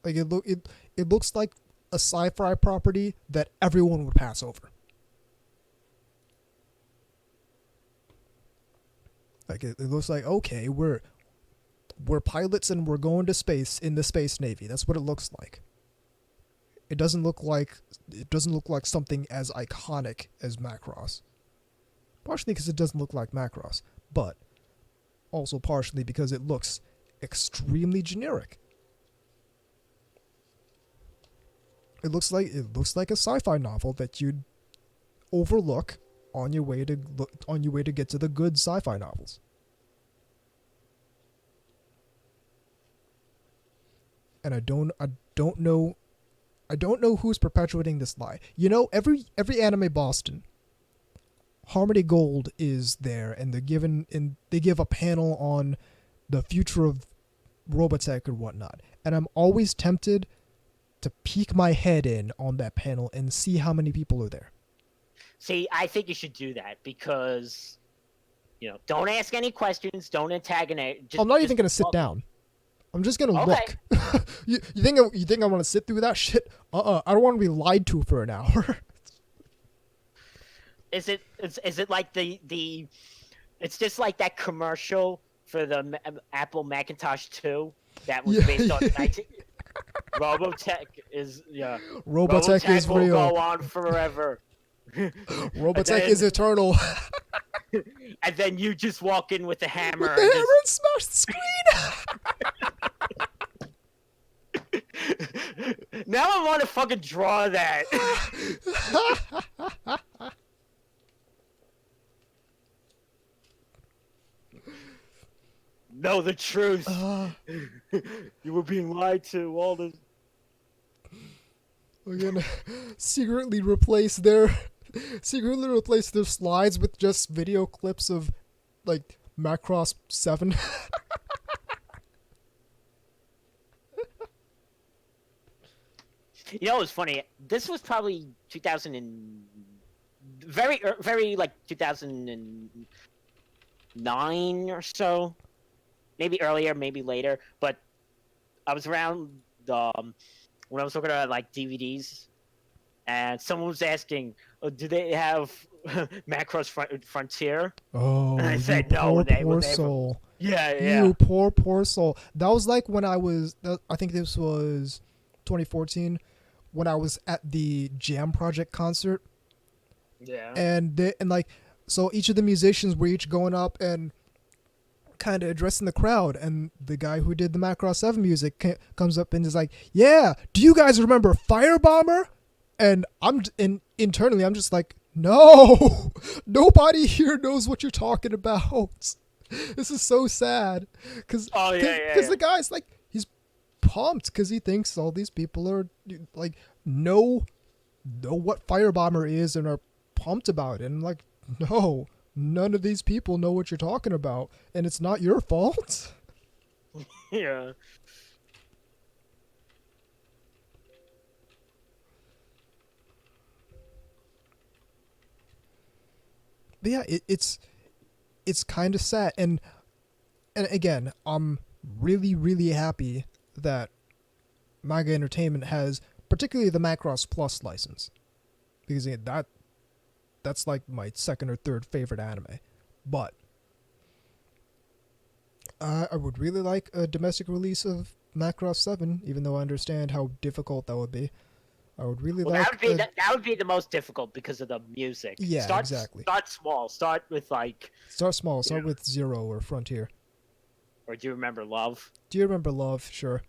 Like it looks like a sci-fi property that everyone would pass over. Like it looks like, okay, we're pilots and we're going to space in the Space Navy. That's what it looks like. It doesn't look like something as iconic as Macross. Partially because it doesn't look like Macross, but also partially because it looks extremely generic. It looks like a sci-fi novel that you'd overlook on your way to get to the good sci-fi novels. And I don't know who's perpetuating this lie. You know, every Anime Boston, Harmony Gold is there, and they give a panel on the future of Robotech or whatnot. And I'm always tempted to peek my head in on that panel and see how many people are there. See, I think you should do that because, don't ask any questions, don't antagonize. I'm not even gonna sit down. I'm just gonna look. you think I want to sit through that shit? I don't want to be lied to for an hour. Is it like the? It's just like that commercial for the Apple Macintosh 2 that was based on 19. Robotech is Robotech is will real. go on forever. Robotech is eternal. And then you just walk in with the hammer. With the hammer and smash the screen. Now I want to fucking draw that. Know the truth. You were being lied to all this. We're gonna secretly replace their slides with just video clips of like Macross 7. You know, it was funny. This was probably 2000 and very like 2009 or so, maybe earlier, maybe later. But I was around when I was looking at like DVDs, and someone was asking, "Do they have Macross Frontier?" Oh, And I said, you "No, poor soul. Yeah. You poor soul. That was like when I think this was 2014 when I was at the Jam Project concert, Yeah. and like, so each of the musicians were each going up and kind of addressing the crowd, and the guy who did the Macross 7 music comes up and is like, yeah, do you guys remember Firebomber? And internally I'm just like, no, nobody here knows what you're talking about. This is so sad because Oh, yeah. the guy's like, he's pumped because he thinks all these people are like know what Firebomber is and are pumped about it. And I'm like, no, none of these people know what you're talking about, and it's not your fault. Yeah. But yeah, it's kind of sad, and again, I'm really happy that Manga Entertainment has particularly the Macross Plus license, because that's like my second or third favorite anime. But I would really like a domestic release of Macross 7, even though I understand how difficult that would be. I would really Well, like that would be the most difficult because of the music. Yeah, exactly. Start small. Start with like. Start small. Start with Zero or Frontier. Or do you remember Love? Do you remember Love? Sure.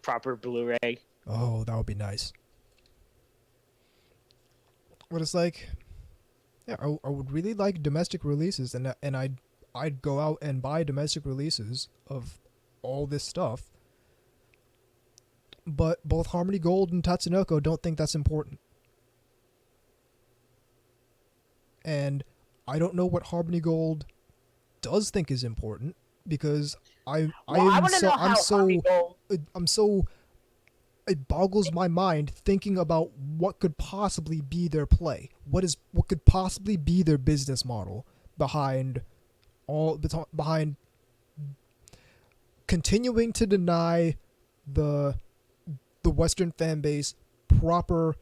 Proper Blu-ray. Oh, that would be nice. But it's like, yeah, I would really like domestic releases, and I'd go out and buy domestic releases of all this stuff. But both Harmony Gold and Tatsunoko don't think that's important. And I don't know what Harmony Gold does think is important, because I'm so it boggles my mind thinking about what could possibly be their play. What could possibly be their business model behind continuing to deny the Western fan base proper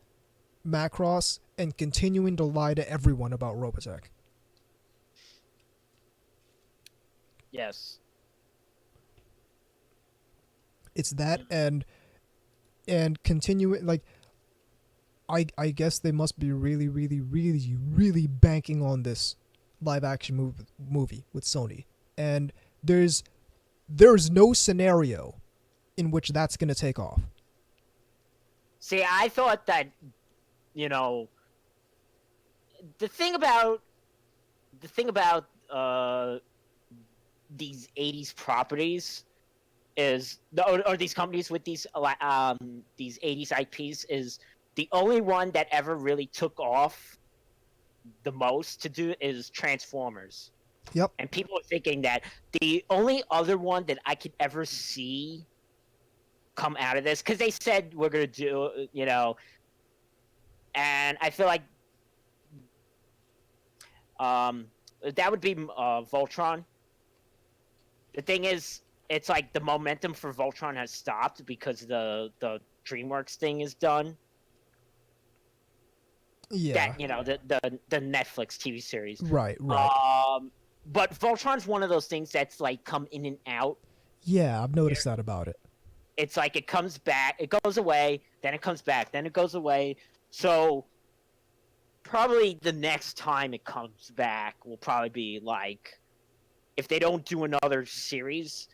Macross and continuing to lie to everyone about Robotech. Yes. It's that, and continuing, like, I guess they must be really banking on this live action movie with Sony, and there's no scenario in which that's going to take off. See, I thought that, the thing about these 80s properties is, or these companies with these 80s IPs, is the only one that ever really took off the most to do is Transformers. Yep. And people are thinking that the only other one that I could ever see come out of this, because they said we're going to do, and I feel like that would be Voltron. The thing is, it's like the momentum for Voltron has stopped because the DreamWorks thing is done. Yeah. That, the Netflix TV series. Right. But Voltron's one of those things that's like come in and out. Yeah, I've noticed that about it. It's like it comes back, it goes away, then it comes back, then it goes away. So probably the next time it comes back will probably be like, if they don't do another series,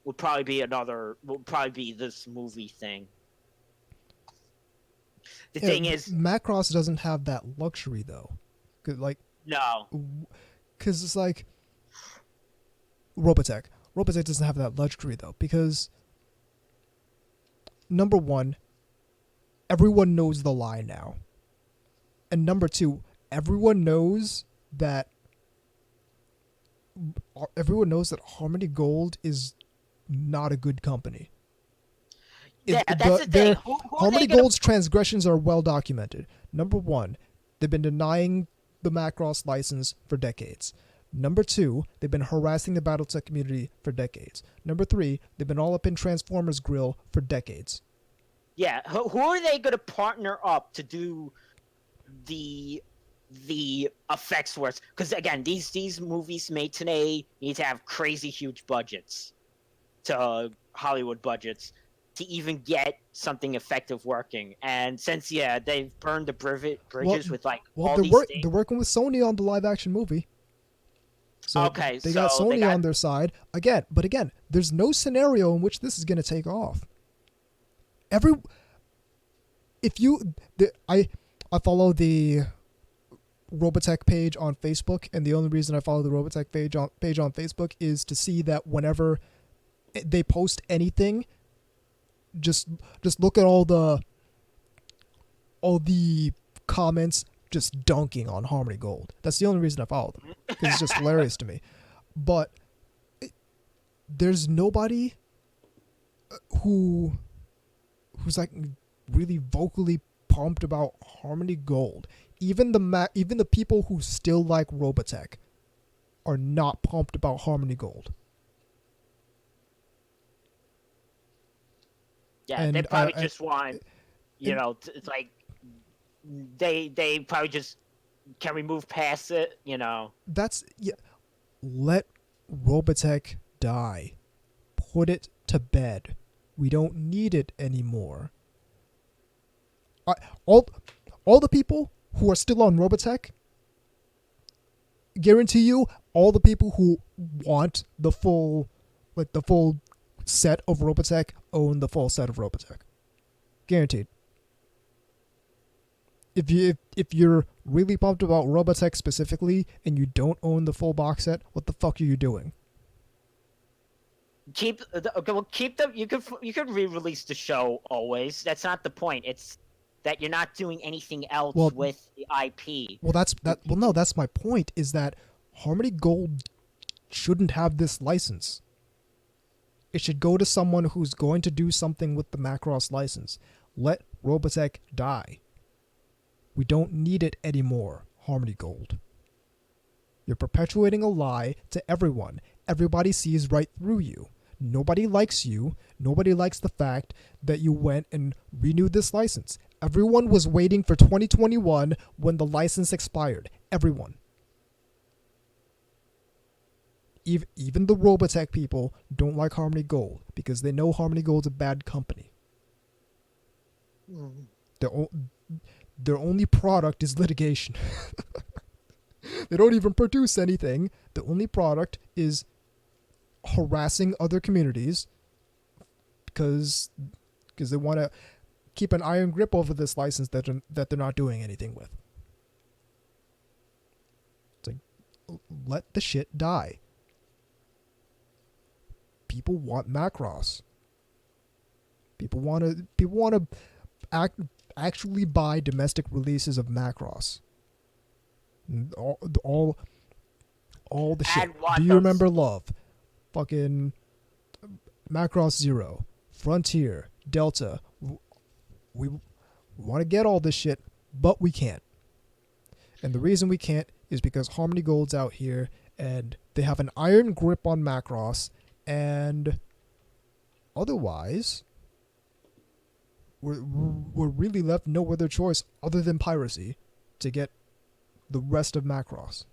will probably be this movie thing. The thing is, Macross doesn't have that luxury though. No. Because it's like Robotech. Robotech doesn't have that luxury though, because number one, everyone knows the lie now. And number two, everyone knows that Harmony Gold is not a good company. Yeah, that's the thing. Harmony Gold's transgressions are well documented. Number one, they've been denying the Macross license for decades. Number two, they've been harassing the Battletech community for decades. Number three, they've been all up in Transformers Grill for decades. Yeah, who are they going to partner up to do the effects works? Because again, these movies made today need to have crazy huge budgets, to Hollywood budgets. to even get something effective working. And since they've burned the Well, bridges with like well, all these things. they're working with Sony on the live action movie, so Okay, they got so they Sony got on their side again. But again, there's no scenario in which this is gonna take off. Every if you I follow the Robotech page on Facebook, and the only reason I follow the Robotech page on Facebook is to see that whenever they post anything, just look at all the comments just dunking on Harmony Gold. That's the only reason I follow them, because it's just hilarious to me. But there's nobody who's like really vocally pumped about Harmony Gold. Even the people who still like Robotech are not pumped about Harmony Gold. Yeah, And they probably just want, and it's like they probably just can we move past it, that's yeah. Let Robotech die. Put it to bed. We don't need it anymore. All the people who are still on Robotech, guarantee you, all the people who want the full set of Robotech own the full set of Robotech. Guaranteed. If you're really pumped about Robotech specifically and you don't own the full box set, what the fuck are you doing? Keep them. You could re-release the show always. That's not the point. It's that you're not doing anything else Well, with the IP. Well, no, that's my point. Is that Harmony Gold shouldn't have this license. It should go to someone who's going to do something with the Macross license. Let Robotech die. We don't need it anymore, Harmony Gold. You're perpetuating a lie to everyone. Everybody sees right through you. Nobody likes you. Nobody likes the fact that you went and renewed this license. Everyone was waiting for 2021 when the license expired. Everyone. Even the Robotech people don't like Harmony Gold because they know Harmony Gold's a bad company. Their only product is litigation. They don't even produce anything. The only product is harassing other communities because they want to keep an iron grip over this license that they're not doing anything with. It's like, let the shit die. People want Macross. People want to actually buy domestic releases of Macross. All the shit. Do you remember Love? Fucking Macross Zero, Frontier, Delta. We want to get all this shit, but we can't. And the reason we can't is because Harmony Gold's out here and they have an iron grip on Macross, and otherwise we're really left no other choice other than piracy to get the rest of Macross.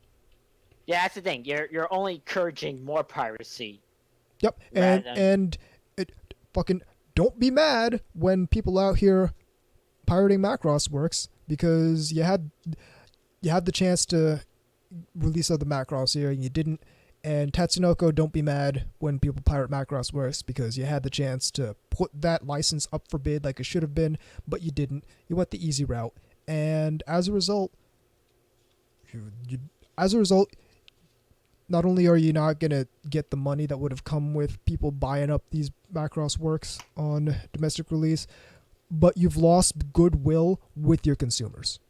Yeah, that's the thing. You're only encouraging more piracy. Yep, and it fucking don't be mad when people out here pirating Macross works, because you had the chance to release other Macross here and you didn't. And Tatsunoko, don't be mad when people pirate Macross works, because you had the chance to put that license up for bid like it should have been, but you didn't. You went the easy route, and as a result, not only are you not gonna get the money that would have come with people buying up these Macross works on domestic release, but you've lost goodwill with your consumers.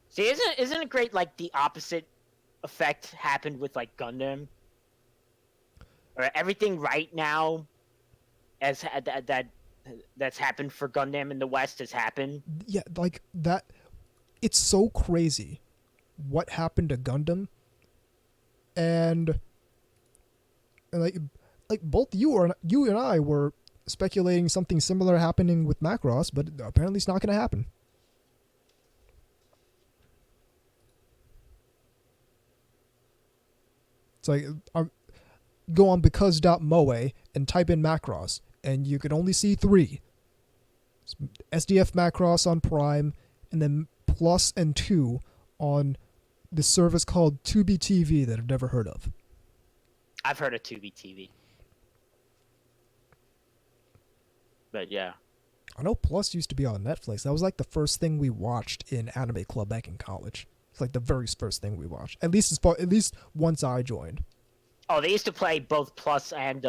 See, isn't it great? Like the opposite effect happened with like Gundam, or everything right now, as that's happened for Gundam in the West has happened. Yeah, like that. It's so crazy what happened to Gundam, and like both you and I were speculating something similar happening with Macross, but apparently it's not going to happen. It's like, go on because.moe and type in Macross, and you can only see 3. SDF Macross on Prime, and then Plus and 2 on this service called Tubi TV that I've never heard of. I've heard of Tubi TV. But yeah. I know Plus used to be on Netflix. That was like the first thing we watched in Anime Club back in college. It's like the very first thing we watched. At least once I joined. Oh, they used to play both Plus and 2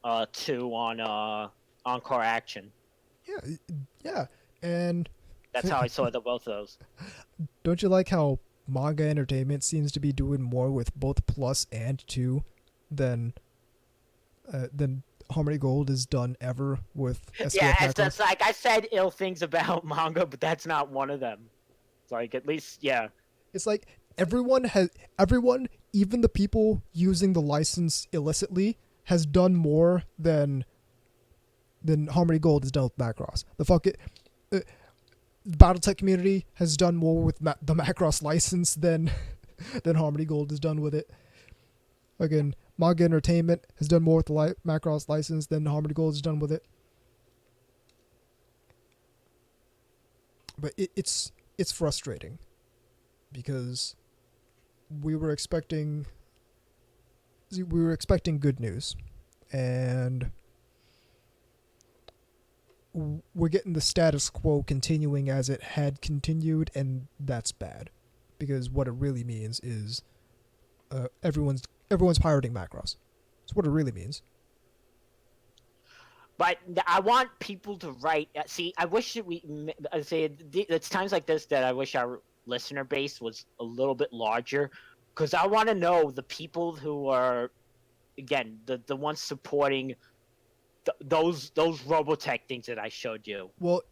on Encore Action. Yeah. And that's how I saw both of those. Don't you like how Manga Entertainment seems to be doing more with both Plus and 2 than Harmony Gold has done ever with SPF Yeah, Macross? it's like I said ill things about manga, but that's not one of them. It's like at least, yeah. It's like everyone, even the people using the license illicitly, has done more than Harmony Gold has done with Macross. The BattleTech community has done more with the Macross license than Harmony Gold has done with it. Again, Manga Entertainment has done more with the Macross license than Harmony Gold has done with it. But it's frustrating because we were expecting good news, and we're getting the status quo continuing as it had continued, and that's bad because what it really means is everyone's pirating Macross. That's what it really means. But I want people to write. See, I wish it's times like this that I wish our listener base was a little bit larger, because I want to know the people who are, again, the ones supporting those Robotech things that I showed you. Well,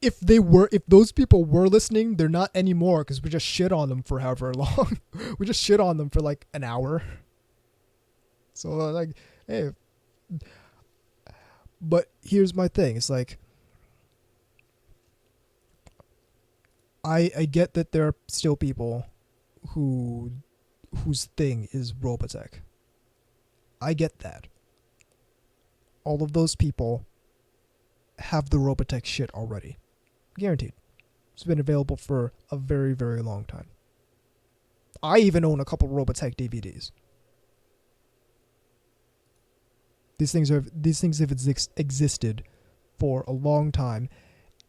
if those people were listening, they're not anymore because we just shit on them for however long. We just shit on them for like an hour. So like, hey. But here's my thing. It's like, I get that there are still people whose thing is Robotech. I get that. All of those people have the Robotech shit already. Guaranteed. It's been available for a very, very long time. I even own a couple Robotech DVDs. These things have existed for a long time.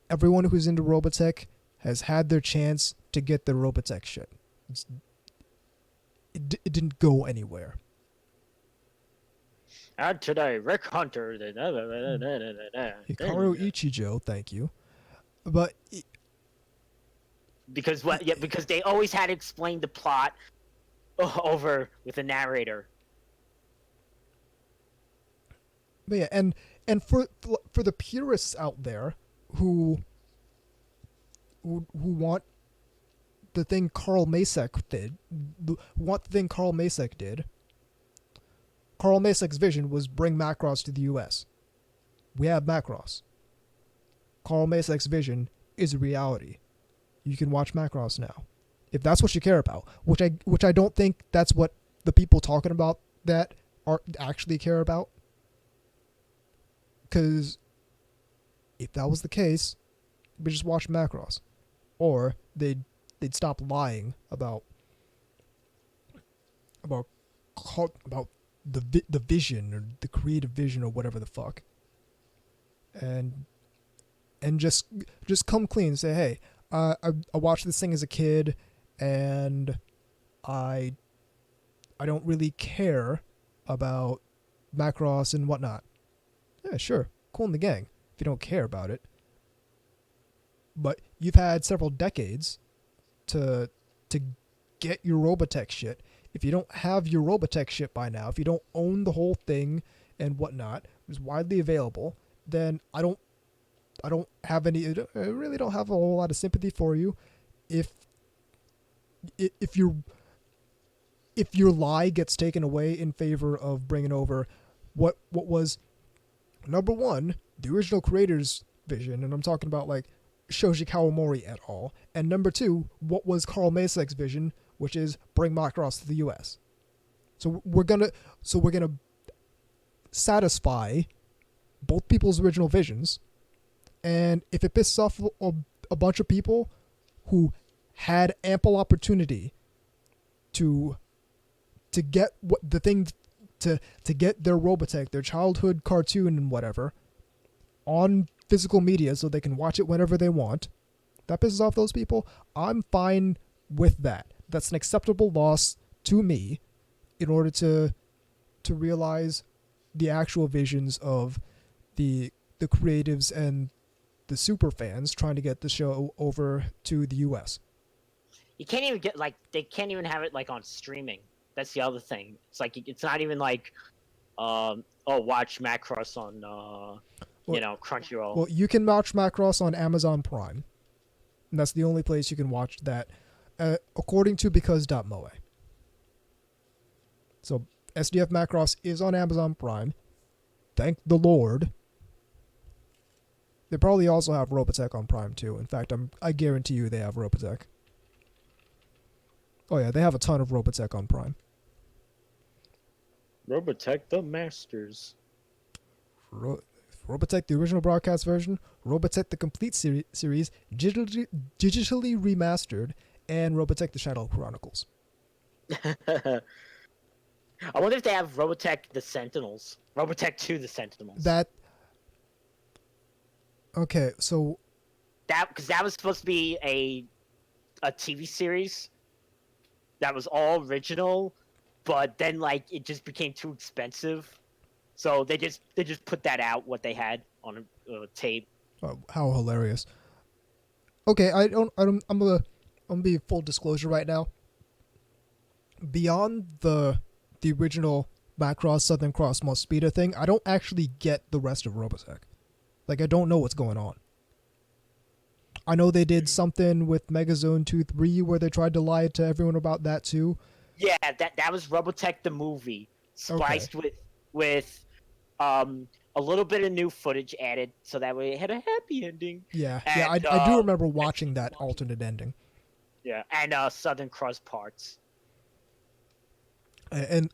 Everyone who's into Robotech has had their chance to get the Robotech shit. It didn't go anywhere. And today, Rick Hunter. Hikaru Ichijo, thank you. But because they always had to explain the plot over with a narrator. But yeah, and for the purists out there who want the thing Carl Macek did, Carl Macek's vision was bring Macross to the U.S. We have Macross. Carl Macek's vision is a reality. You can watch Macross now, if that's what you care about. Which I don't think that's what the people talking about that are actually care about. Because if that was the case, we just watch Macross, or they'd stop lying about the vision or the creative vision or whatever the fuck, and just come clean and say, hey, I watched this thing as a kid, and I don't really care about Macross and whatnot. Yeah, sure, cool in the gang if you don't care about it. But you've had several decades to get your Robotech shit. If you don't have your Robotech shit by now, if you don't own the whole thing and whatnot, it's widely available, then I really don't have a whole lot of sympathy for you. If your lie gets taken away in favor of bringing over what was number one, the original creator's vision, and I'm talking about like Shoji Kawamori et al., and number two, what was Carl Macek's vision, which is bring Macross to the U.S. So we're gonna satisfy both people's original visions, and if it pisses off a bunch of people who had ample opportunity to get what the thing to get their Robotech, their childhood cartoon and whatever, on physical media so they can watch it whenever they want, that pisses off those people, I'm fine with that. That's an acceptable loss to me in order to realize the actual visions of the creatives and the super fans trying to get the show over to the US. You can't even get like they can't even have it like on streaming. That's the other thing. It's like it's not even like watch Macross on Crunchyroll. Well, you can watch Macross on Amazon Prime. And that's the only place you can watch that, according to because.moe. So SDF Macross is on Amazon Prime. Thank the Lord. They probably also have Robotech on Prime too. In fact, I guarantee you they have Robotech. Oh yeah, they have a ton of Robotech on Prime. Robotech the Masters. Robotech the original broadcast version, Robotech the complete series, digitally remastered, and Robotech the Shadow Chronicles. I wonder if they have Robotech the Sentinels. Robotech 2 the Sentinels. Okay, so because that was supposed to be a TV series that was all original, but then like it just became too expensive, so they just put that out what they had on a tape. how hilarious. Okay, I'm gonna be full disclosure right now. Beyond the original Macross Southern Cross Mospeada thing, I don't actually get the rest of Robotech. Like, I don't know what's going on. I know they did something with Megazone 2-3 where they tried to lie to everyone about that too. Yeah, that was Robotech the movie, spiced with a little bit of new footage added, so that way it had a happy ending. Yeah, and, I do remember watching that alternate ending. Yeah, and Southern Cross parts. And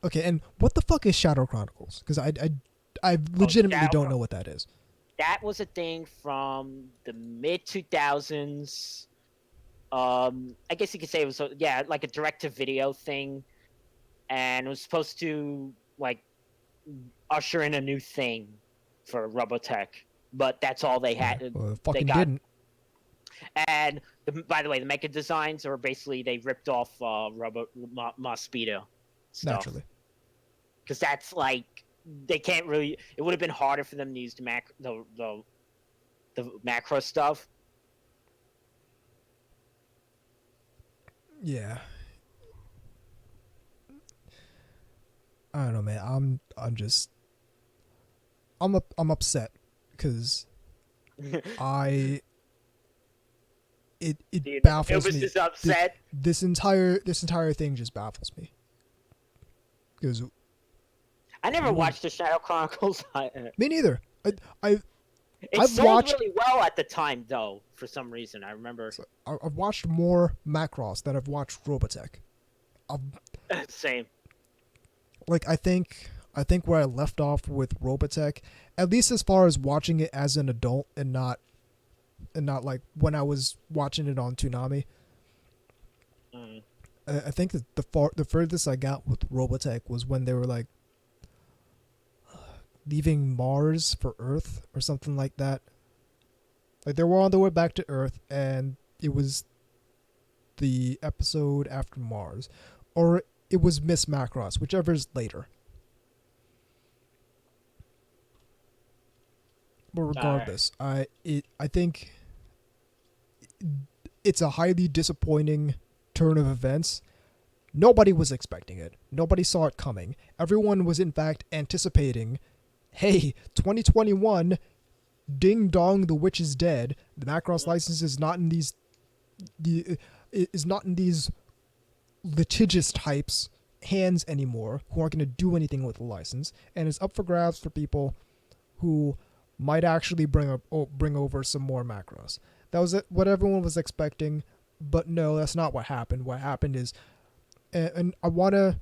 what the fuck is Shadow Chronicles? Because I legitimately don't know what that is. That was a thing from the mid 2000s. I guess you could say it was like a direct to video thing, and it was supposed to like usher in a new thing for Robotech, but that's all they had. Well, fucking didn't. And by the way, the mecha designs are basically they ripped off Mospeada stuff. Naturally, because that's like they can't really. It would have been harder for them to use the macro stuff. Yeah. I don't know, man. I'm upset because it baffles me. Just upset. This entire thing just baffles me. Because I never watched the Shadow Chronicles. Me neither. I've sold watched really well at the time, though. For some reason, I remember. I've watched more Macross than I've watched Robotech. Same. Like I think where I left off with Robotech, at least as far as watching it as an adult and not like when I was watching it on Toonami. I think that the furthest I got with Robotech was when they were like leaving Mars for Earth or something like that. Like they were on their way back to Earth, and it was the episode after Mars, or it was Miss Macross, whichever's later. But regardless, I think it's a highly disappointing turn of events. Nobody was expecting it. Nobody saw it coming. Everyone was in fact anticipating, hey, 2021, ding dong, the witch is dead. The Macross license is not in these litigious types' hands anymore, who aren't going to do anything with the license, and it's up for grabs for people who might actually bring over some more Macross. That was what everyone was expecting, but no, that's not what happened. What happened is, and I wanna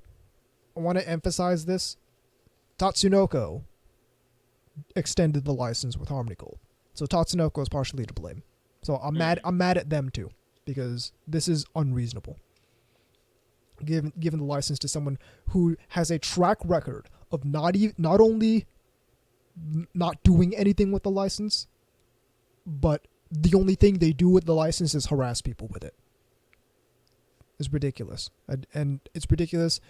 want to emphasize this. Tatsunoko extended the license with Harmony Gold, so Tatsunoko is partially to blame. So I'm mad at them too, because this is unreasonable. Given the license to someone who has a track record of not only not doing anything with the license, but the only thing they do with the license is harass people with it. It's ridiculous. And it's ridiculous.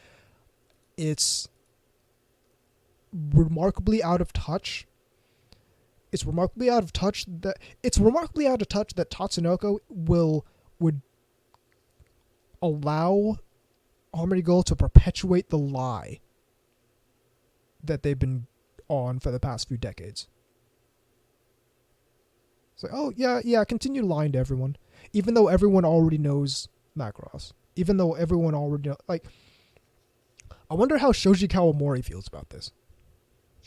It's remarkably out of touch. It's remarkably out of touch that Tatsunoko would allow Harmony Gold to perpetuate the lie that they've been on for the past few decades. It's like, oh yeah, continue lying to everyone, even though everyone already knows Macross. Even though everyone already like, I wonder how Shoji Kawamori feels about this.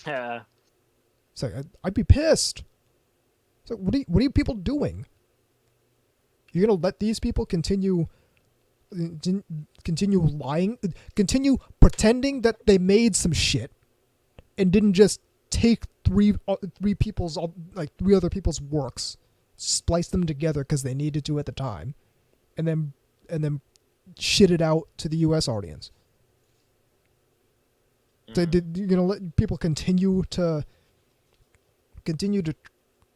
It's like I'd be pissed. It's like, what are you people doing? You're gonna let these people continue lying, continue pretending that they made some shit, and didn't just take three other people's works, splice them together because they needed to at the time, and then shit it out to the U.S. audience. So you're gonna let people continue to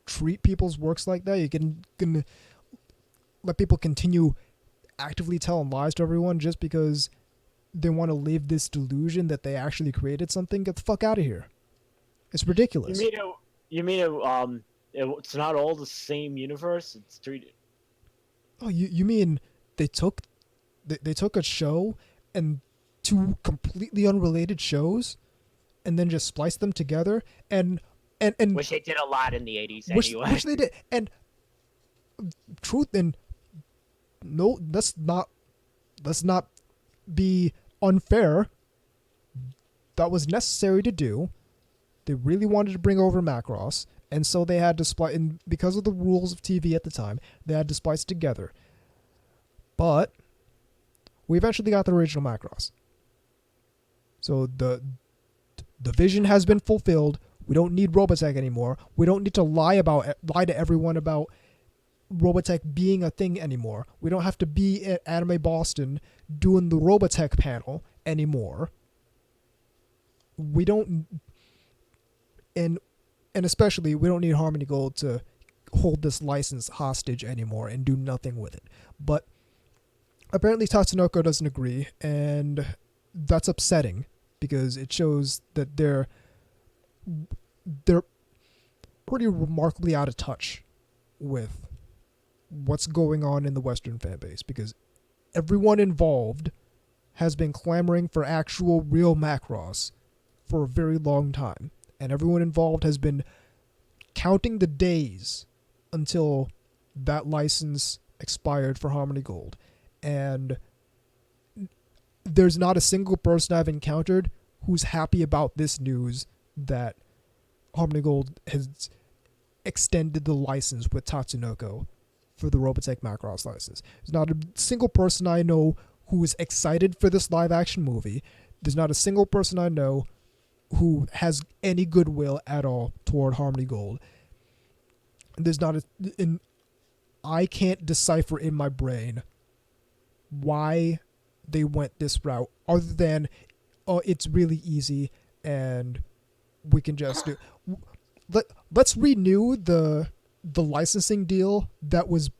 treat people's works like that? You're gonna let people continue actively telling lies to everyone just because they want to live this delusion that they actually created something? Get the fuck out of here. It's ridiculous. You mean it's not all the same universe? It's 3D. Oh, you mean they took a show and two completely unrelated shows and then just spliced them together and which they did a lot in the 80s anyway. Which they did. And truth and no, let's not be unfair. That was necessary to do. They really wanted to bring over Macross, and so they had to splice, and because of the rules of TV at the time, they had to splice together. But we eventually got the original Macross. So the vision has been fulfilled. We don't need Robotech anymore. We don't need to lie to everyone about Robotech being a thing anymore. We don't have to be at Anime Boston doing the Robotech panel anymore. We don't, and especially we don't need Harmony Gold to hold this license hostage anymore and do nothing with it. But apparently Tatsunoko doesn't agree, and that's upsetting because it shows that they're pretty remarkably out of touch with what's going on in the Western fan base, because everyone involved has been clamoring for actual real Macross for a very long time, and everyone involved has been counting the days until that license expired for Harmony Gold. And there's not a single person I've encountered who's happy about this news that Harmony Gold has extended the license with Tatsunoko for the Robotech Macross license. There's not a single person I know who is excited for this live action movie. There's not a single person I know who has any goodwill at all toward Harmony Gold. There's not I can't decipher in my brain why they went this route, other than, oh, it's really easy and we can just do. Let's renew the licensing deal that was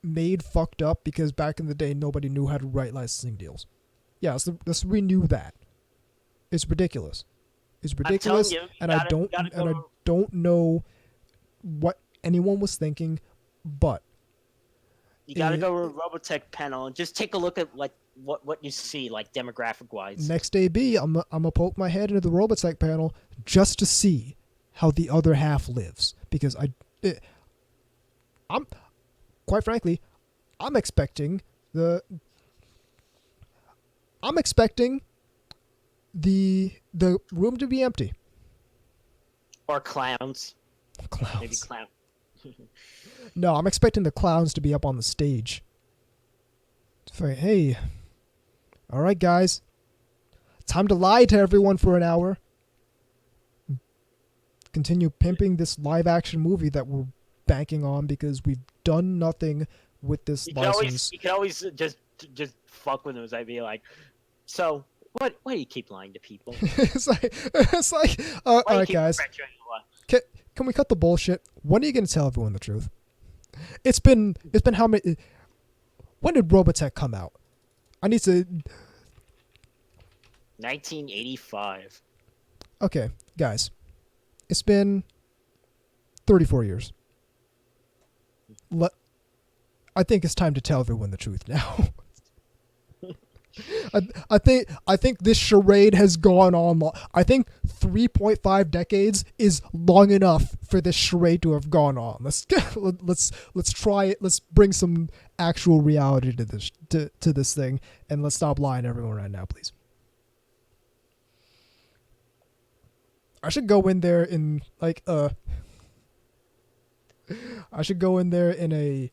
made fucked up because back in the day nobody knew how to write licensing deals. Yeah, so let's renew that. It's ridiculous. It's ridiculous, I don't know what anyone was thinking, but you gotta go to Robotech panel and just take a look at like what you see, like demographic wise. Next AB, I'm gonna poke my head into the Robotech panel just to see how the other half lives, because I'm quite frankly, I'm expecting the room to be empty. Or clowns. Clowns. Maybe clown. No, I'm expecting the clowns to be up on the stage. It's like, hey, all right, guys, Time to lie to everyone for an hour. Continue pimping this live action movie that we're banking on because we've done nothing with this license. You can always just fuck with them. I'd be like, so what? Why do you keep lying to people? It's like, Why all do you right, keep guys. perpetuating the lie? Can we cut the bullshit? When are you gonna tell everyone the truth? It's been how many? When did Robotech come out? I need to. 1985. Okay, guys. It's been 34 years. I think it's time to tell everyone the truth now. I think this charade has gone on long. I think 3.5 decades is long enough for this charade to have gone on. Let's try it. Let's bring some actual reality to this thing, and let's stop lying to everyone right now, please. I should go in there in like I should go in there in a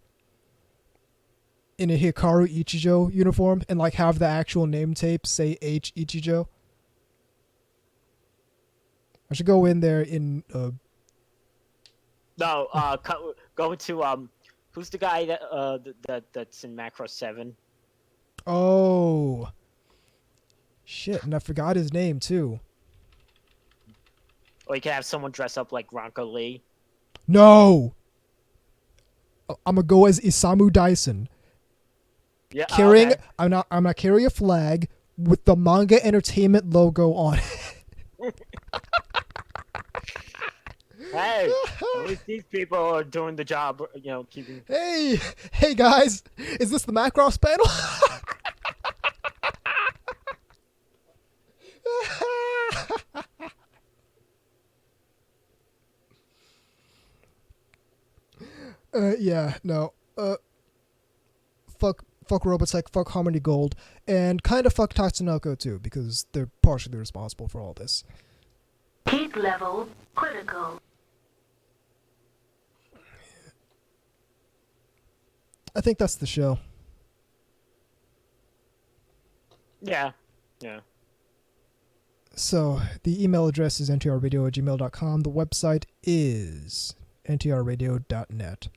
Hikaru Ichijo uniform and like have the actual name tape say H Ichijo. I should go in there in No, go to who's the guy that's in Macro 7? oh shit, and I forgot his name too. Or you can have someone dress up like Ronko Lee. No, I'm gonna go as Isamu Dyson. Yeah, Carrying, okay. I'm not carry a flag with the Manga Entertainment logo on it. Hey, at least these people are doing the job, you know, keeping. Hey guys, is this the Macross panel? Yeah, no. Fuck Robotech, fuck Harmony Gold, and kind of fuck Tatsunoko too, because they're partially responsible for all this. Heat level critical. I think that's the show. Yeah, yeah. So, the email address is ntrradio@gmail.com. The website is ntrradio.net.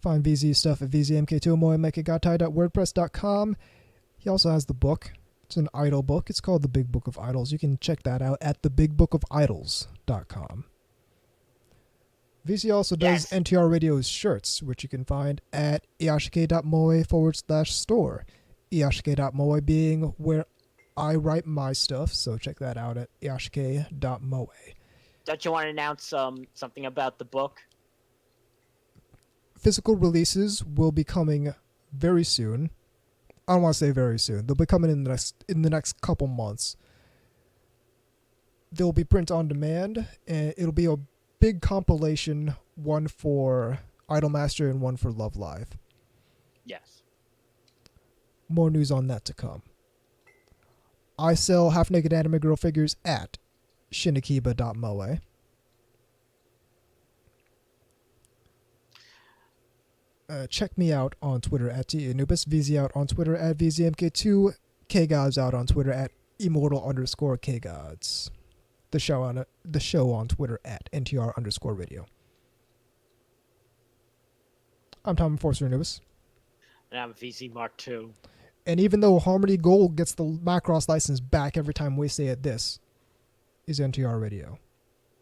Find VZ stuff at vzmk2moemekigatai.wordpress.com. He also has the book. It's an idol book. It's called The Big Book of Idols. You can check that out at thebigbookofIdols.com. VC also does Yes. NTR Radio's shirts, which you can find at iashike.moe/store. iashike.moe being where I write my stuff, so check that out at iashike.moe. Don't you want to announce something about the book? Physical releases will be coming very soon. I don't want to say very soon. They'll be coming in the next couple months. They'll be print on demand, and it'll be a big compilation, one for Idolmaster and one for Love Live. Yes. More news on that to come. I sell half-naked anime girl figures at shinikiba.moe. Check me out on Twitter at TAnubis, VZ out on Twitter at VZMK2, KGods out on Twitter at immortal_KGods. The show on Twitter at NTR_radio. I'm Tom Enforcer Anubis. And I'm VZ Mark II. And even though Harmony Gold gets the Macross license back every time we say it, this is NTR Radio.